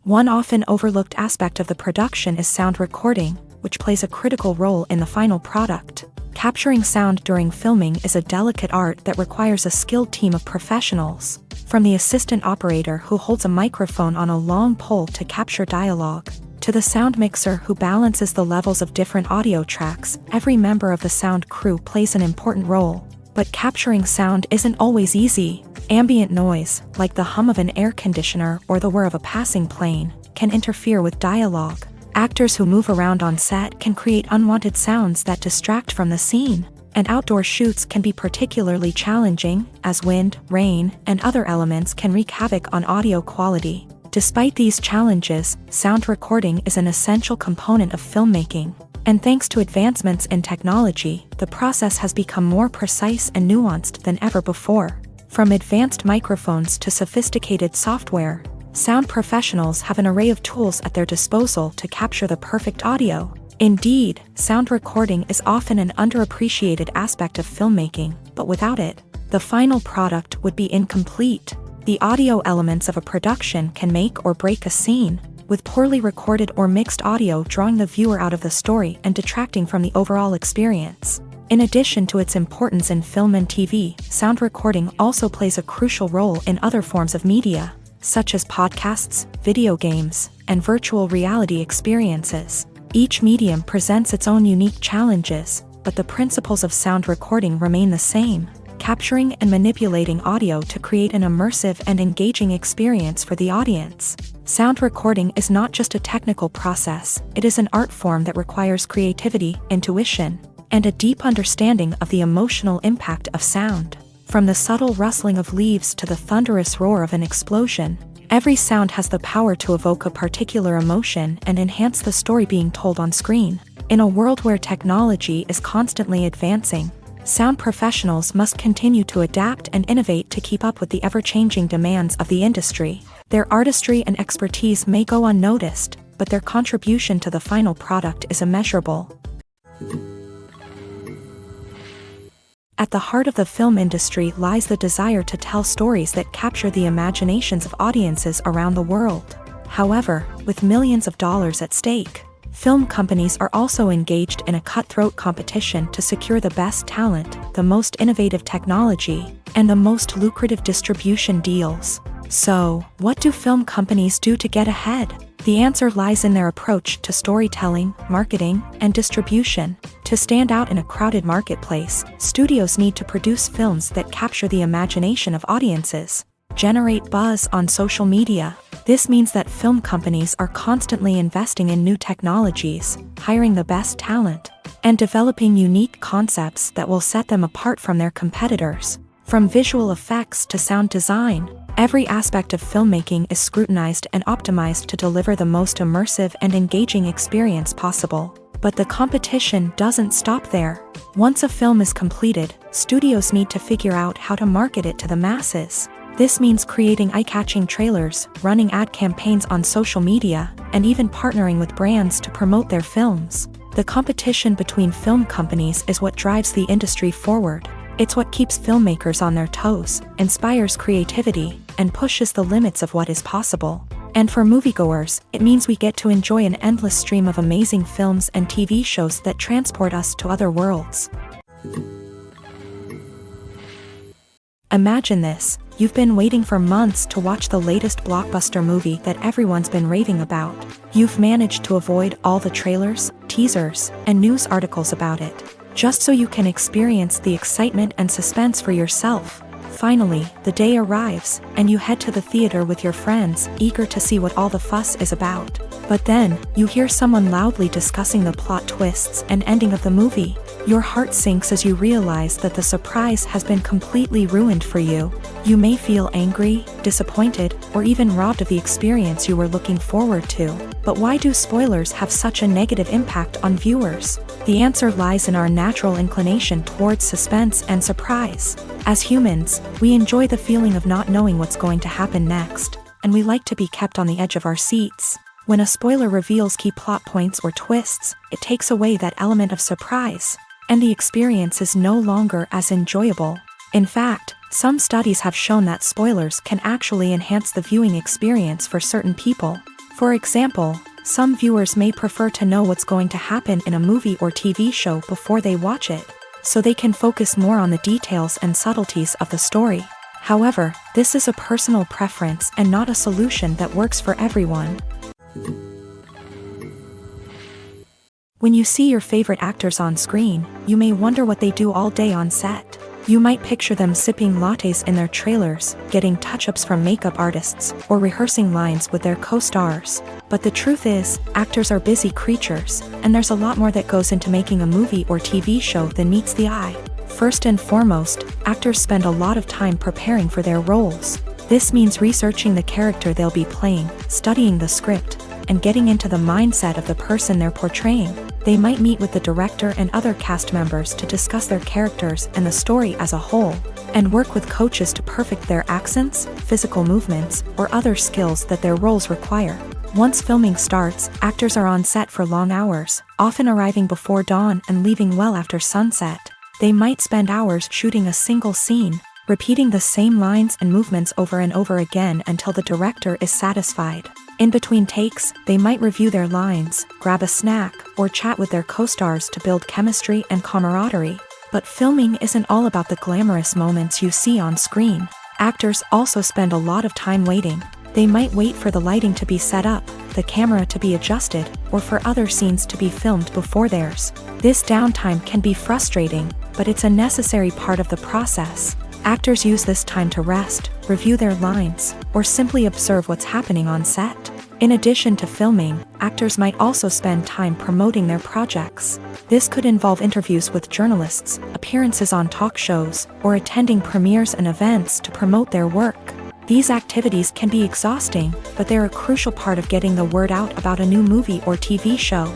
[SPEAKER 1] One often overlooked aspect of the production is sound recording, which plays a critical role in the final product. Capturing sound during filming is a delicate art that requires a skilled team of professionals, from the assistant operator who holds a microphone on a long pole to capture dialogue, to the sound mixer who balances the levels of different audio tracks. Every member of the sound crew plays an important role. But capturing sound isn't always easy. Ambient noise, like the hum of an air conditioner or the whir of a passing plane, can interfere with dialogue. Actors who move around on set can create unwanted sounds that distract from the scene, and outdoor shoots can be particularly challenging, as wind, rain, and other elements can wreak havoc on audio quality. Despite these challenges, sound recording is an essential component of filmmaking, and thanks to advancements in technology, the process has become more precise and nuanced than ever before. From advanced microphones to sophisticated software, sound professionals have an array of tools at their disposal to capture the perfect audio. Indeed, sound recording is often an underappreciated aspect of filmmaking, but without it, the final product would be incomplete. The audio elements of a production can make or break a scene, with poorly recorded or mixed audio drawing the viewer out of the story and detracting from the overall experience. In addition to its importance in film and TV, sound recording also plays a crucial role in other forms of media, such as podcasts, video games, and virtual reality experiences. Each medium presents its own unique challenges, but the principles of sound recording remain the same: capturing and manipulating audio to create an immersive and engaging experience for the audience. Sound recording is not just a technical process, it is an art form that requires creativity, intuition, and a deep understanding of the emotional impact of sound. From the subtle rustling of leaves to the thunderous roar of an explosion, every sound has the power to evoke a particular emotion and enhance the story being told on screen. In a world where technology is constantly advancing, sound professionals must continue to adapt and innovate to keep up with the ever-changing demands of the industry. Their artistry and expertise may go unnoticed, but their contribution to the final product is immeasurable. At the heart of the film industry lies the desire to tell stories that capture the imaginations of audiences around the world. However, with millions of dollars at stake, film companies are also engaged in a cutthroat competition to secure the best talent, the most innovative technology, and the most lucrative distribution deals. So, what do film companies do to get ahead? The answer lies in their approach to storytelling, marketing, and distribution. To stand out in a crowded marketplace, studios need to produce films that capture the imagination of audiences, generate buzz on social media. This means that film companies are constantly investing in new technologies, hiring the best talent, and developing unique concepts that will set them apart from their competitors. From visual effects to sound design, every aspect of filmmaking is scrutinized and optimized to deliver the most immersive and engaging experience possible. But the competition doesn't stop there. Once a film is completed, studios need to figure out how to market it to the masses. This means creating eye-catching trailers, running ad campaigns on social media, and even partnering with brands to promote their films. The competition between film companies is what drives the industry forward. It's what keeps filmmakers on their toes, inspires creativity, and pushes the limits of what is possible. And for moviegoers, it means we get to enjoy an endless stream of amazing films and TV shows that transport us to other worlds. Imagine this: you've been waiting for months to watch the latest blockbuster movie that everyone's been raving about. You've managed to avoid all the trailers, teasers, and news articles about it, just so you can experience the excitement and suspense for yourself. Finally, the day arrives, and you head to the theater with your friends, eager to see what all the fuss is about. But then, you hear someone loudly discussing the plot twists and ending of the movie. Your heart sinks as you realize that the surprise has been completely ruined for you. You may feel angry, disappointed, or even robbed of the experience you were looking forward to. But why do spoilers have such a negative impact on viewers? The answer lies in our natural inclination towards suspense and surprise. As humans, we enjoy the feeling of not knowing what's going to happen next, and we like to be kept on the edge of our seats. When a spoiler reveals key plot points or twists, it takes away that element of surprise, and the experience is no longer as enjoyable. In fact, some studies have shown that spoilers can actually enhance the viewing experience for certain people. For example, some viewers may prefer to know what's going to happen in a movie or TV show before they watch it, so they can focus more on the details and subtleties of the story. However, this is a personal preference and not a solution that works for everyone. When you see your favorite actors on screen, you may wonder what they do all day on set. You might picture them sipping lattes in their trailers, getting touch-ups from makeup artists, or rehearsing lines with their co-stars. But the truth is, actors are busy creatures, and there's a lot more that goes into making a movie or TV show than meets the eye. First and foremost, actors spend a lot of time preparing for their roles. This means researching the character they'll be playing, studying the script, and getting into the mindset of the person they're portraying. They might meet with the director and other cast members to discuss their characters and the story as a whole, and work with coaches to perfect their accents, physical movements, or other skills that their roles require. Once filming starts, actors are on set for long hours, often arriving before dawn and leaving well after sunset. They might spend hours shooting a single scene, repeating the same lines and movements over and over again until the director is satisfied. In between takes, they might review their lines, grab a snack, or chat with their co-stars to build chemistry and camaraderie. But filming isn't all about the glamorous moments you see on screen. Actors also spend a lot of time waiting. They might wait for the lighting to be set up, the camera to be adjusted, or for other scenes to be filmed before theirs. This downtime can be frustrating, but it's a necessary part of the process. Actors use this time to rest, review their lines, or simply observe what's happening on set. In addition to filming, actors might also spend time promoting their projects. This could involve interviews with journalists, appearances on talk shows, or attending premieres and events to promote their work. These activities can be exhausting, but they're a crucial part of getting the word out about a new movie or TV show.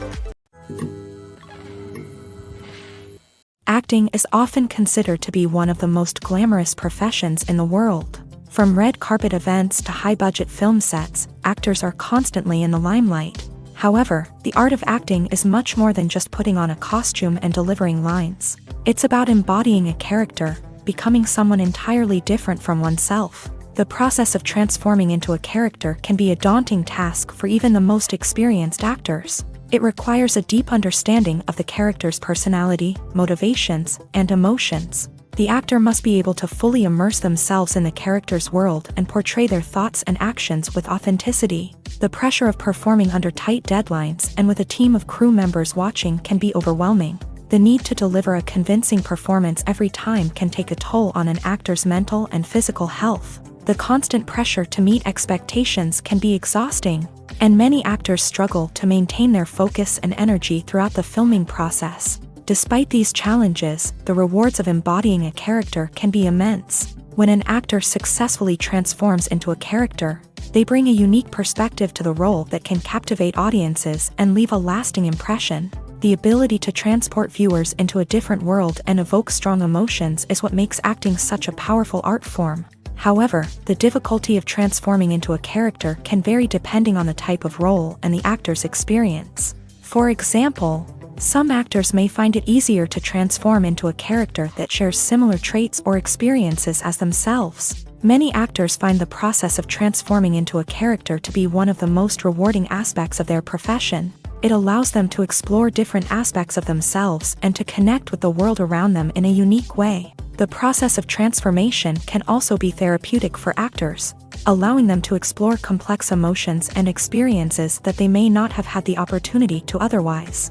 [SPEAKER 1] Acting is often considered to be one of the most glamorous professions in the world. From red carpet events to high-budget film sets, actors are constantly in the limelight. However, the art of acting is much more than just putting on a costume and delivering lines. It's about embodying a character, becoming someone entirely different from oneself. The process of transforming into a character can be a daunting task for even the most experienced actors. It requires a deep understanding of the character's personality, motivations, and emotions. The actor must be able to fully immerse themselves in the character's world and portray their thoughts and actions with authenticity. The pressure of performing under tight deadlines and with a team of crew members watching can be overwhelming. The need to deliver a convincing performance every time can take a toll on an actor's mental and physical health. The constant pressure to meet expectations can be exhausting, and many actors struggle to maintain their focus and energy throughout the filming process. Despite these challenges, the rewards of embodying a character can be immense. When an actor successfully transforms into a character, they bring a unique perspective to the role that can captivate audiences and leave a lasting impression. The ability to transport viewers into a different world and evoke strong emotions is what makes acting such a powerful art form. However, the difficulty of transforming into a character can vary depending on the type of role and the actor's experience. For example, some actors may find it easier to transform into a character that shares similar traits or experiences as themselves. Many actors find the process of transforming into a character to be one of the most rewarding aspects of their profession. It allows them to explore different aspects of themselves and to connect with the world around them in a unique way. The process of transformation can also be therapeutic for actors, allowing them to explore complex emotions and experiences that they may not have had the opportunity to otherwise.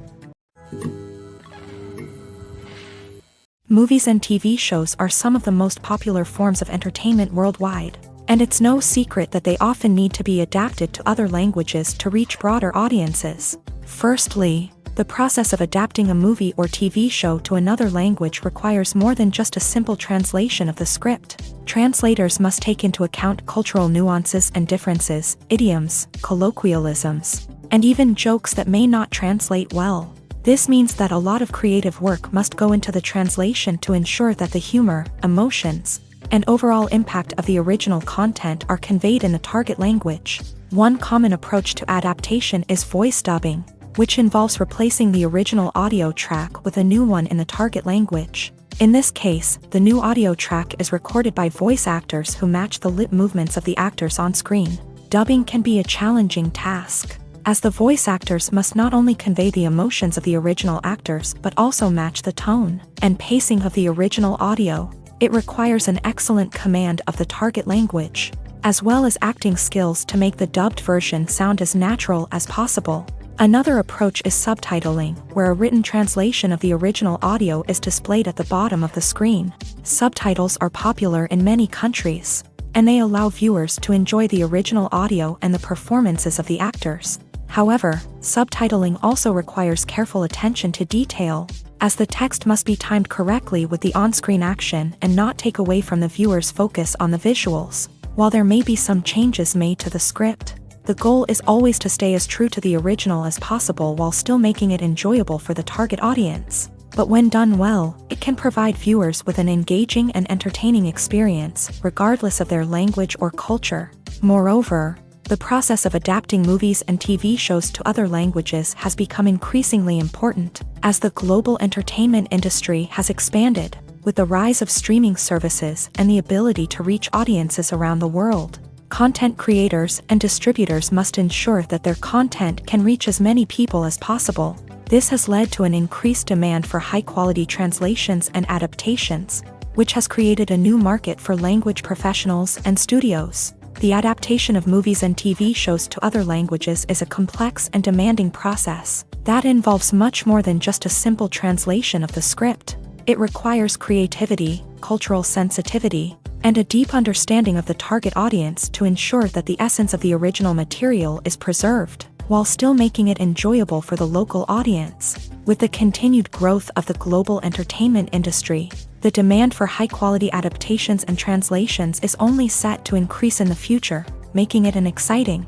[SPEAKER 1] Movies and TV shows are some of the most popular forms of entertainment worldwide, and it's no secret that they often need to be adapted to other languages to reach broader audiences. Firstly, the process of adapting a movie or TV show to another language requires more than just a simple translation of the script. Translators must take into account cultural nuances and differences, idioms, colloquialisms, and even jokes that may not translate well. This means that a lot of creative work must go into the translation to ensure that the humor, emotions, and overall impact of the original content are conveyed in the target language. One common approach to adaptation is voice dubbing, which involves replacing the original audio track with a new one in the target language. In this case, the new audio track is recorded by voice actors who match the lip movements of the actors on screen. Dubbing can be a challenging task, as the voice actors must not only convey the emotions of the original actors but also match the tone and pacing of the original audio. It requires an excellent command of the target language, as well as acting skills to make the dubbed version sound as natural as possible. Another approach is subtitling, where a written translation of the original audio is displayed at the bottom of the screen. Subtitles are popular in many countries, and they allow viewers to enjoy the original audio and the performances of the actors. However, subtitling also requires careful attention to detail, as the text must be timed correctly with the on-screen action and not take away from the viewer's focus on the visuals. While there may be some changes made to the script, the goal is always to stay as true to the original as possible while still making it enjoyable for the target audience. But when done well, it can provide viewers with an engaging and entertaining experience, regardless of their language or culture. Moreover, the process of adapting movies and TV shows to other languages has become increasingly important, as the global entertainment industry has expanded, with the rise of streaming services and the ability to reach audiences around the world. Content creators and distributors must ensure that their content can reach as many people as possible. This has led to an increased demand for high-quality translations and adaptations, which has created a new market for language professionals and studios. The adaptation of movies and TV shows to other languages is a complex and demanding process that involves much more than just a simple translation of the script. It requires creativity, cultural sensitivity, and a deep understanding of the target audience to ensure that the essence of the original material is preserved, while still making it enjoyable for the local audience. With the continued growth of the global entertainment industry, the demand for high-quality adaptations and translations is only set to increase in the future, making it an exciting.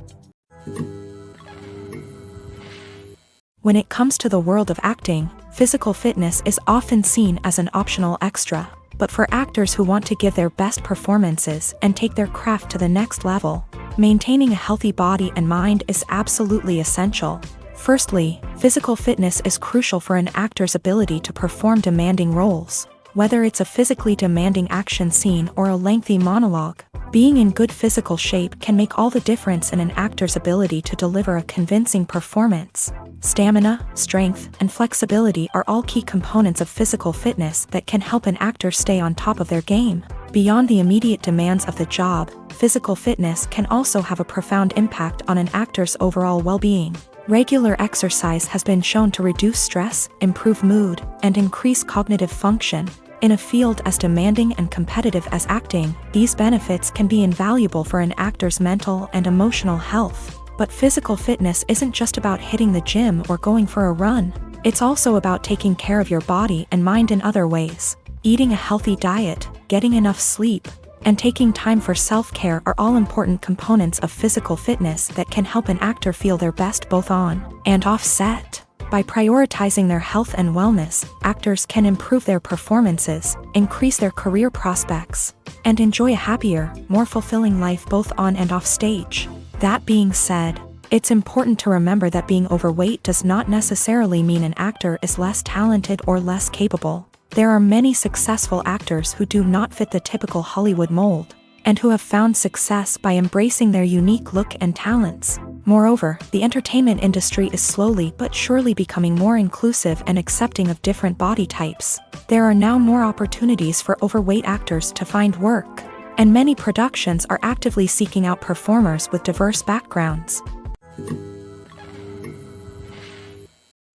[SPEAKER 1] When it comes to the world of acting, physical fitness is often seen as an optional extra, but for actors who want to give their best performances and take their craft to the next level, maintaining a healthy body and mind is absolutely essential. Firstly, physical fitness is crucial for an actor's ability to perform demanding roles. Whether it's a physically demanding action scene or a lengthy monologue, being in good physical shape can make all the difference in an actor's ability to deliver a convincing performance. Stamina, strength, and flexibility are all key components of physical fitness that can help an actor stay on top of their game. Beyond the immediate demands of the job, physical fitness can also have a profound impact on an actor's overall well-being. Regular exercise has been shown to reduce stress, improve mood, and increase cognitive function. In a field as demanding and competitive as acting, these benefits can be invaluable for an actor's mental and emotional health. But physical fitness isn't just about hitting the gym or going for a run. It's also about taking care of your body and mind in other ways. Eating a healthy diet, getting enough sleep, and taking time for self-care are all important components of physical fitness that can help an actor feel their best both on and off set. By prioritizing their health and wellness, actors can improve their performances, increase their career prospects, and enjoy a happier, more fulfilling life both on and off stage. That being said, it's important to remember that being overweight does not necessarily mean an actor is less talented or less capable. There are many successful actors who do not fit the typical Hollywood mold, and who have found success by embracing their unique look and talents. Moreover, the entertainment industry is slowly but surely becoming more inclusive and accepting of different body types. There are now more opportunities for overweight actors to find work, and many productions are actively seeking out performers with diverse backgrounds.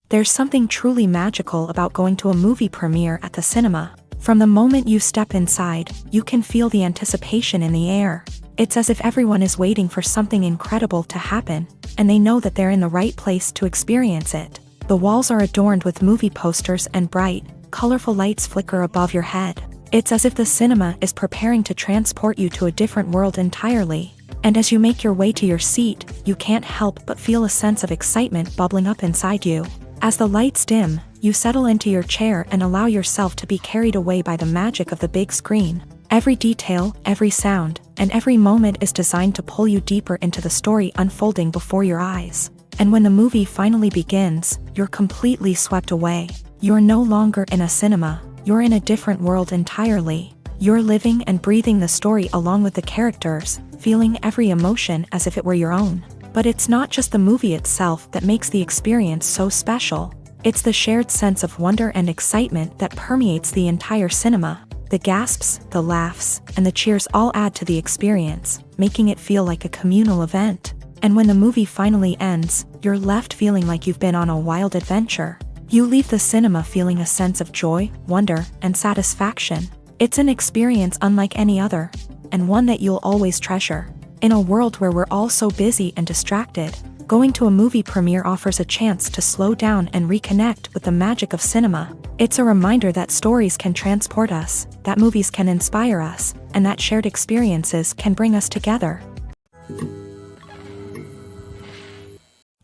[SPEAKER 1] There's something truly magical about going to a movie premiere at the cinema. From the moment you step inside, you can feel the anticipation in the air. It's as if everyone is waiting for something incredible to happen, and they know that they're in the right place to experience it. The walls are adorned with movie posters and bright, colorful lights flicker above your head. It's as if the cinema is preparing to transport you to a different world entirely. And as you make your way to your seat, you can't help but feel a sense of excitement bubbling up inside you. As the lights dim, you settle into your chair and allow yourself to be carried away by the magic of the big screen. Every detail, every sound, and every moment is designed to pull you deeper into the story unfolding before your eyes. And when the movie finally begins, you're completely swept away. You're no longer in a cinema, you're in a different world entirely. You're living and breathing the story along with the characters, feeling every emotion as if it were your own. But it's not just the movie itself that makes the experience so special. It's the shared sense of wonder and excitement that permeates the entire cinema. The gasps, the laughs, and the cheers all add to the experience, making it feel like a communal event. And when the movie finally ends, you're left feeling like you've been on a wild adventure. You leave the cinema feeling a sense of joy, wonder, and satisfaction. It's an experience unlike any other, and one that you'll always treasure. In a world where we're all so busy and distracted, going to a movie premiere offers a chance to slow down and reconnect with the magic of cinema. It's a reminder that stories can transport us, that movies can inspire us, and that shared experiences can bring us together.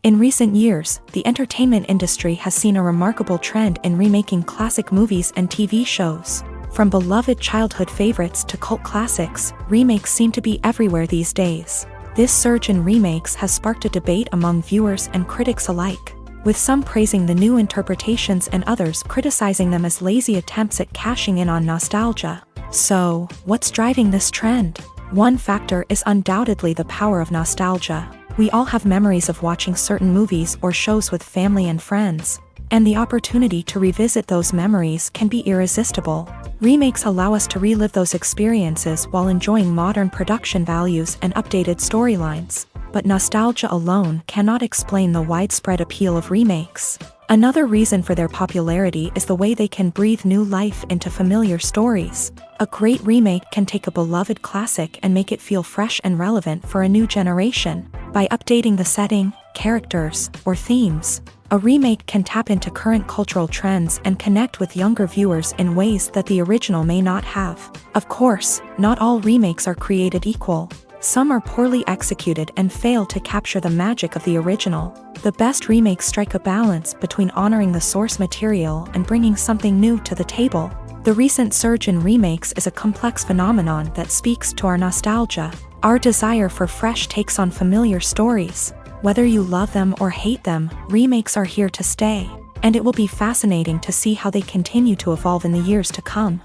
[SPEAKER 1] In recent years, the entertainment industry has seen a remarkable trend in remaking classic movies and TV shows. From beloved childhood favorites to cult classics, remakes seem to be everywhere these days. This surge in remakes has sparked a debate among viewers and critics alike, with some praising the new interpretations and others criticizing them as lazy attempts at cashing in on nostalgia. So, what's driving this trend? One factor is undoubtedly the power of nostalgia. We all have memories of watching certain movies or shows with family and friends, and the opportunity to revisit those memories can be irresistible. Remakes allow us to relive those experiences while enjoying modern production values and updated storylines. But nostalgia alone cannot explain the widespread appeal of remakes. Another reason for their popularity is the way they can breathe new life into familiar stories. A great remake can take a beloved classic and make it feel fresh and relevant for a new generation. By updating the setting, characters, or themes, a remake can tap into current cultural trends and connect with younger viewers in ways that the original may not have. Of course, not all remakes are created equal. Some are poorly executed and fail to capture the magic of the original. The best remakes strike a balance between honoring the source material and bringing something new to the table. The recent surge in remakes is a complex phenomenon that speaks to our nostalgia, our desire for fresh takes on familiar stories. Whether you love them or hate them, remakes are here to stay, and it will be fascinating to see how they continue to evolve in the years to come.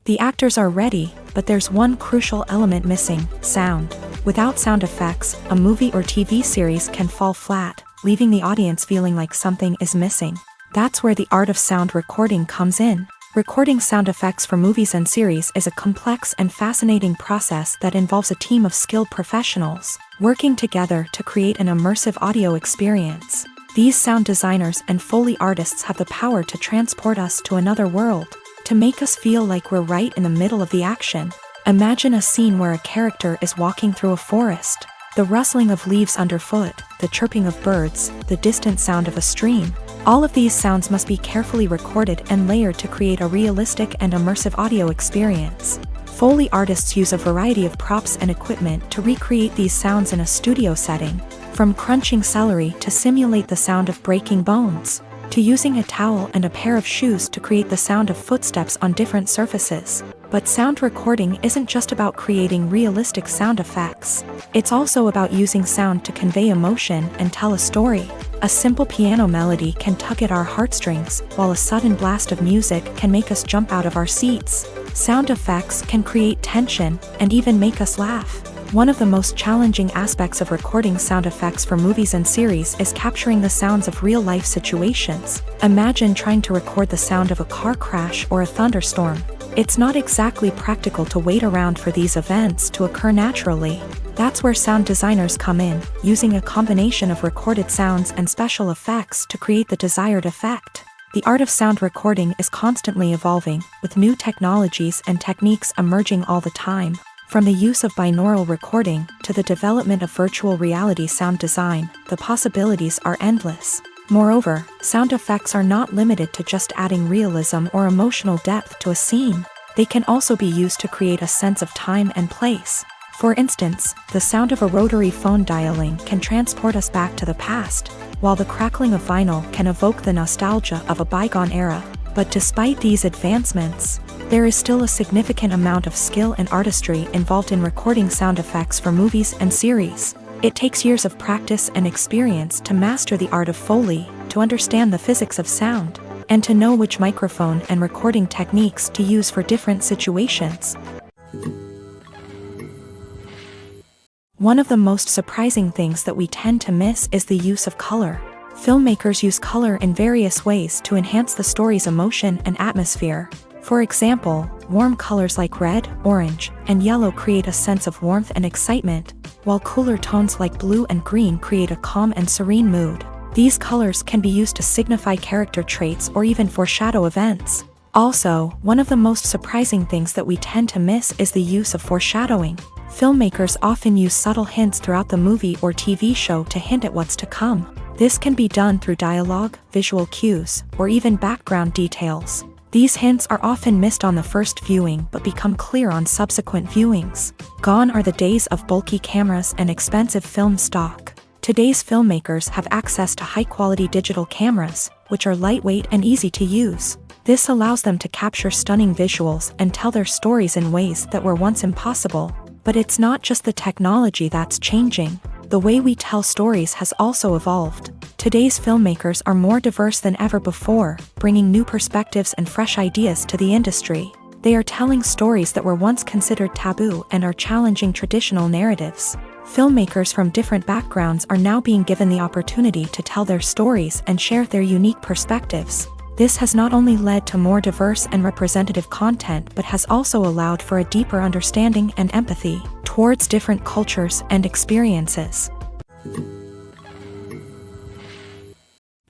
[SPEAKER 1] The actors are ready, but there's one crucial element missing: sound. Without sound effects, a movie or TV series can fall flat, leaving the audience feeling like something is missing. That's where the art of sound recording comes in. Recording sound effects for movies and series is a complex and fascinating process that involves a team of skilled professionals working together to create an immersive audio experience. These sound designers and Foley artists have the power to transport us to another world, to make us feel like we're right in the middle of the action. Imagine a scene where a character is walking through a forest. The rustling of leaves underfoot, the chirping of birds, the distant sound of a stream. All of these sounds must be carefully recorded and layered to create a realistic and immersive audio experience. Foley artists use a variety of props and equipment to recreate these sounds in a studio setting, from crunching celery to simulate the sound of breaking bones, to using a towel and a pair of shoes to create the sound of footsteps on different surfaces. But sound recording isn't just about creating realistic sound effects. It's also about using sound to convey emotion and tell a story. A simple piano melody can tug at our heartstrings, while a sudden blast of music can make us jump out of our seats. Sound effects can create tension and even make us laugh. One of the most challenging aspects of recording sound effects for movies and series is capturing the sounds of real-life situations. Imagine trying to record the sound of a car crash or a thunderstorm. It's not exactly practical to wait around for these events to occur naturally. That's where sound designers come in, using a combination of recorded sounds and special effects to create the desired effect. The art of sound recording is constantly evolving, with new technologies and techniques emerging all the time. From the use of binaural recording to the development of virtual reality sound design, the possibilities are endless. Moreover, sound effects are not limited to just adding realism or emotional depth to a scene. They can also be used to create a sense of time and place. For instance, the sound of a rotary phone dialing can transport us back to the past, while the crackling of vinyl can evoke the nostalgia of a bygone era. But despite these advancements, there is still a significant amount of skill and artistry involved in recording sound effects for movies and series. It takes years of practice and experience to master the art of Foley, to understand the physics of sound, and to know which microphone and recording techniques to use for different situations. One of the most surprising things that we tend to miss is the use of color. Filmmakers use color in various ways to enhance the story's emotion and atmosphere. For example, warm colors like red, orange, and yellow create a sense of warmth and excitement, while cooler tones like blue and green create a calm and serene mood. These colors can be used to signify character traits or even foreshadow events. Also, one of the most surprising things that we tend to miss is the use of foreshadowing. Filmmakers often use subtle hints throughout the movie or TV show to hint at what's to come. This can be done through dialogue, visual cues, or even background details. These hints are often missed on the first viewing but become clear on subsequent viewings. Gone are the days of bulky cameras and expensive film stock. Today's filmmakers have access to high-quality digital cameras, which are lightweight and easy to use. This allows them to capture stunning visuals and tell their stories in ways that were once impossible. But it's not just the technology that's changing. The way we tell stories has also evolved. Today's filmmakers are more diverse than ever before, bringing new perspectives and fresh ideas to the industry. They are telling stories that were once considered taboo and are challenging traditional narratives. Filmmakers from different backgrounds are now being given the opportunity to tell their stories and share their unique perspectives. This has not only led to more diverse and representative content but has also allowed for a deeper understanding and empathy towards different cultures and experiences.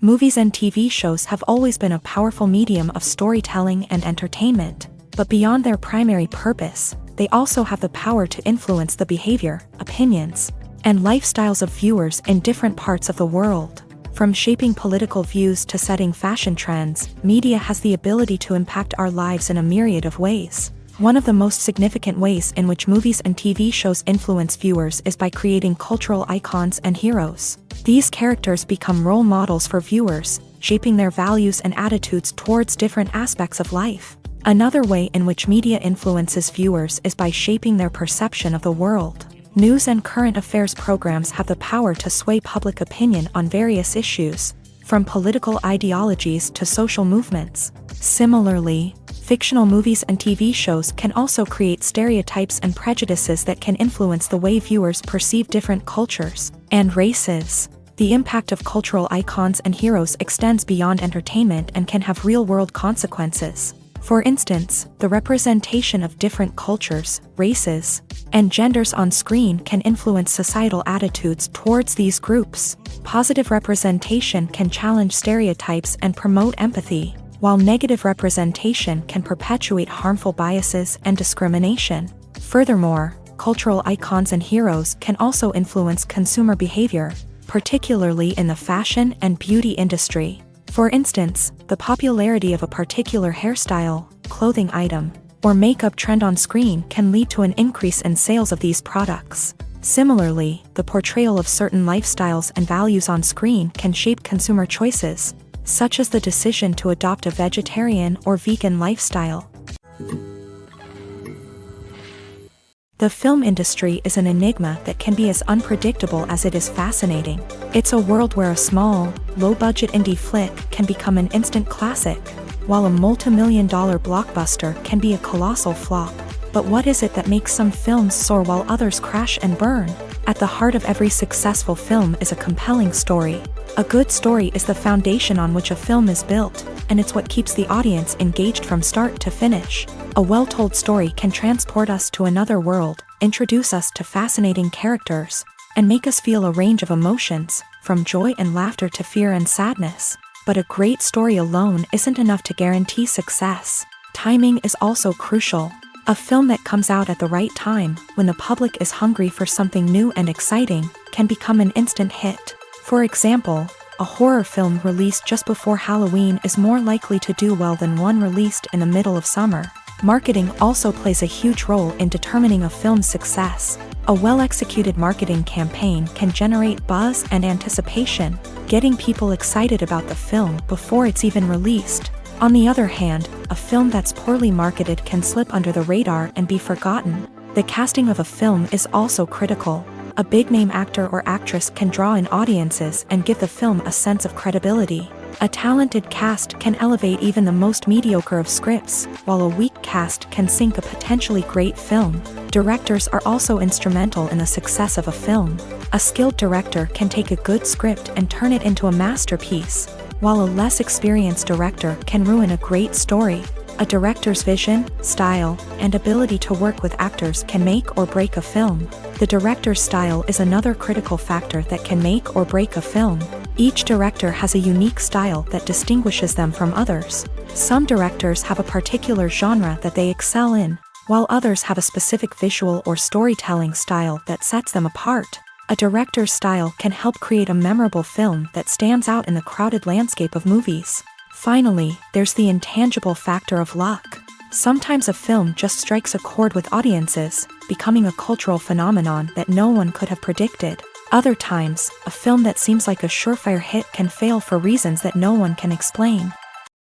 [SPEAKER 1] Movies and TV shows have always been a powerful medium of storytelling and entertainment, but beyond their primary purpose, they also have the power to influence the behavior, opinions, and lifestyles of viewers in different parts of the world. From shaping political views to setting fashion trends, media has the ability to impact our lives in a myriad of ways. One of the most significant ways in which movies and TV shows influence viewers is by creating cultural icons and heroes. These characters become role models for viewers, shaping their values and attitudes towards different aspects of life. Another way in which media influences viewers is by shaping their perception of the world. News and current affairs programs have the power to sway public opinion on various issues, from political ideologies to social movements. Similarly, fictional movies and TV shows can also create stereotypes and prejudices that can influence the way viewers perceive different cultures and races. The impact of cultural icons and heroes extends beyond entertainment and can have real-world consequences. For instance, the representation of different cultures, races, and genders on screen can influence societal attitudes towards these groups. Positive representation can challenge stereotypes and promote empathy, while negative representation can perpetuate harmful biases and discrimination. Furthermore, cultural icons and heroes can also influence consumer behavior, particularly in the fashion and beauty industry. For instance, the popularity of a particular hairstyle, clothing item, or makeup trend on screen can lead to an increase in sales of these products. Similarly, the portrayal of certain lifestyles and values on screen can shape consumer choices, such as the decision to adopt a vegetarian or vegan lifestyle. The film industry is an enigma that can be as unpredictable as it is fascinating. It's a world where a small, low-budget indie flick can become an instant classic, while a multi-million-dollar blockbuster can be a colossal flop. But what is it that makes some films soar while others crash and burn? At the heart of every successful film is a compelling story. A good story is the foundation on which a film is built, and it's what keeps the audience engaged from start to finish. A well-told story can transport us to another world, introduce us to fascinating characters, and make us feel a range of emotions, from joy and laughter to fear and sadness. But a great story alone isn't enough to guarantee success. Timing is also crucial. A film that comes out at the right time, when the public is hungry for something new and exciting, can become an instant hit. For example, a horror film released just before Halloween is more likely to do well than one released in the middle of summer. Marketing also plays a huge role in determining a film's success. A well-executed marketing campaign can generate buzz and anticipation, getting people excited about the film before it's even released. On the other hand, a film that's poorly marketed can slip under the radar and be forgotten. The casting of a film is also critical. A big-name actor or actress can draw in audiences and give the film a sense of credibility. A talented cast can elevate even the most mediocre of scripts, while a weak cast can sink a potentially great film. Directors are also instrumental in the success of a film. A skilled director can take a good script and turn it into a masterpiece, while a less experienced director can ruin a great story. A director's vision, style, and ability to work with actors can make or break a film. The director's style is another critical factor that can make or break a film. Each director has a unique style that distinguishes them from others. Some directors have a particular genre that they excel in, while others have a specific visual or storytelling style that sets them apart. A director's style can help create a memorable film that stands out in the crowded landscape of movies. Finally, there's the intangible factor of luck. Sometimes a film just strikes a chord with audiences, becoming a cultural phenomenon that no one could have predicted. Other times, a film that seems like a surefire hit can fail for reasons that no one can explain.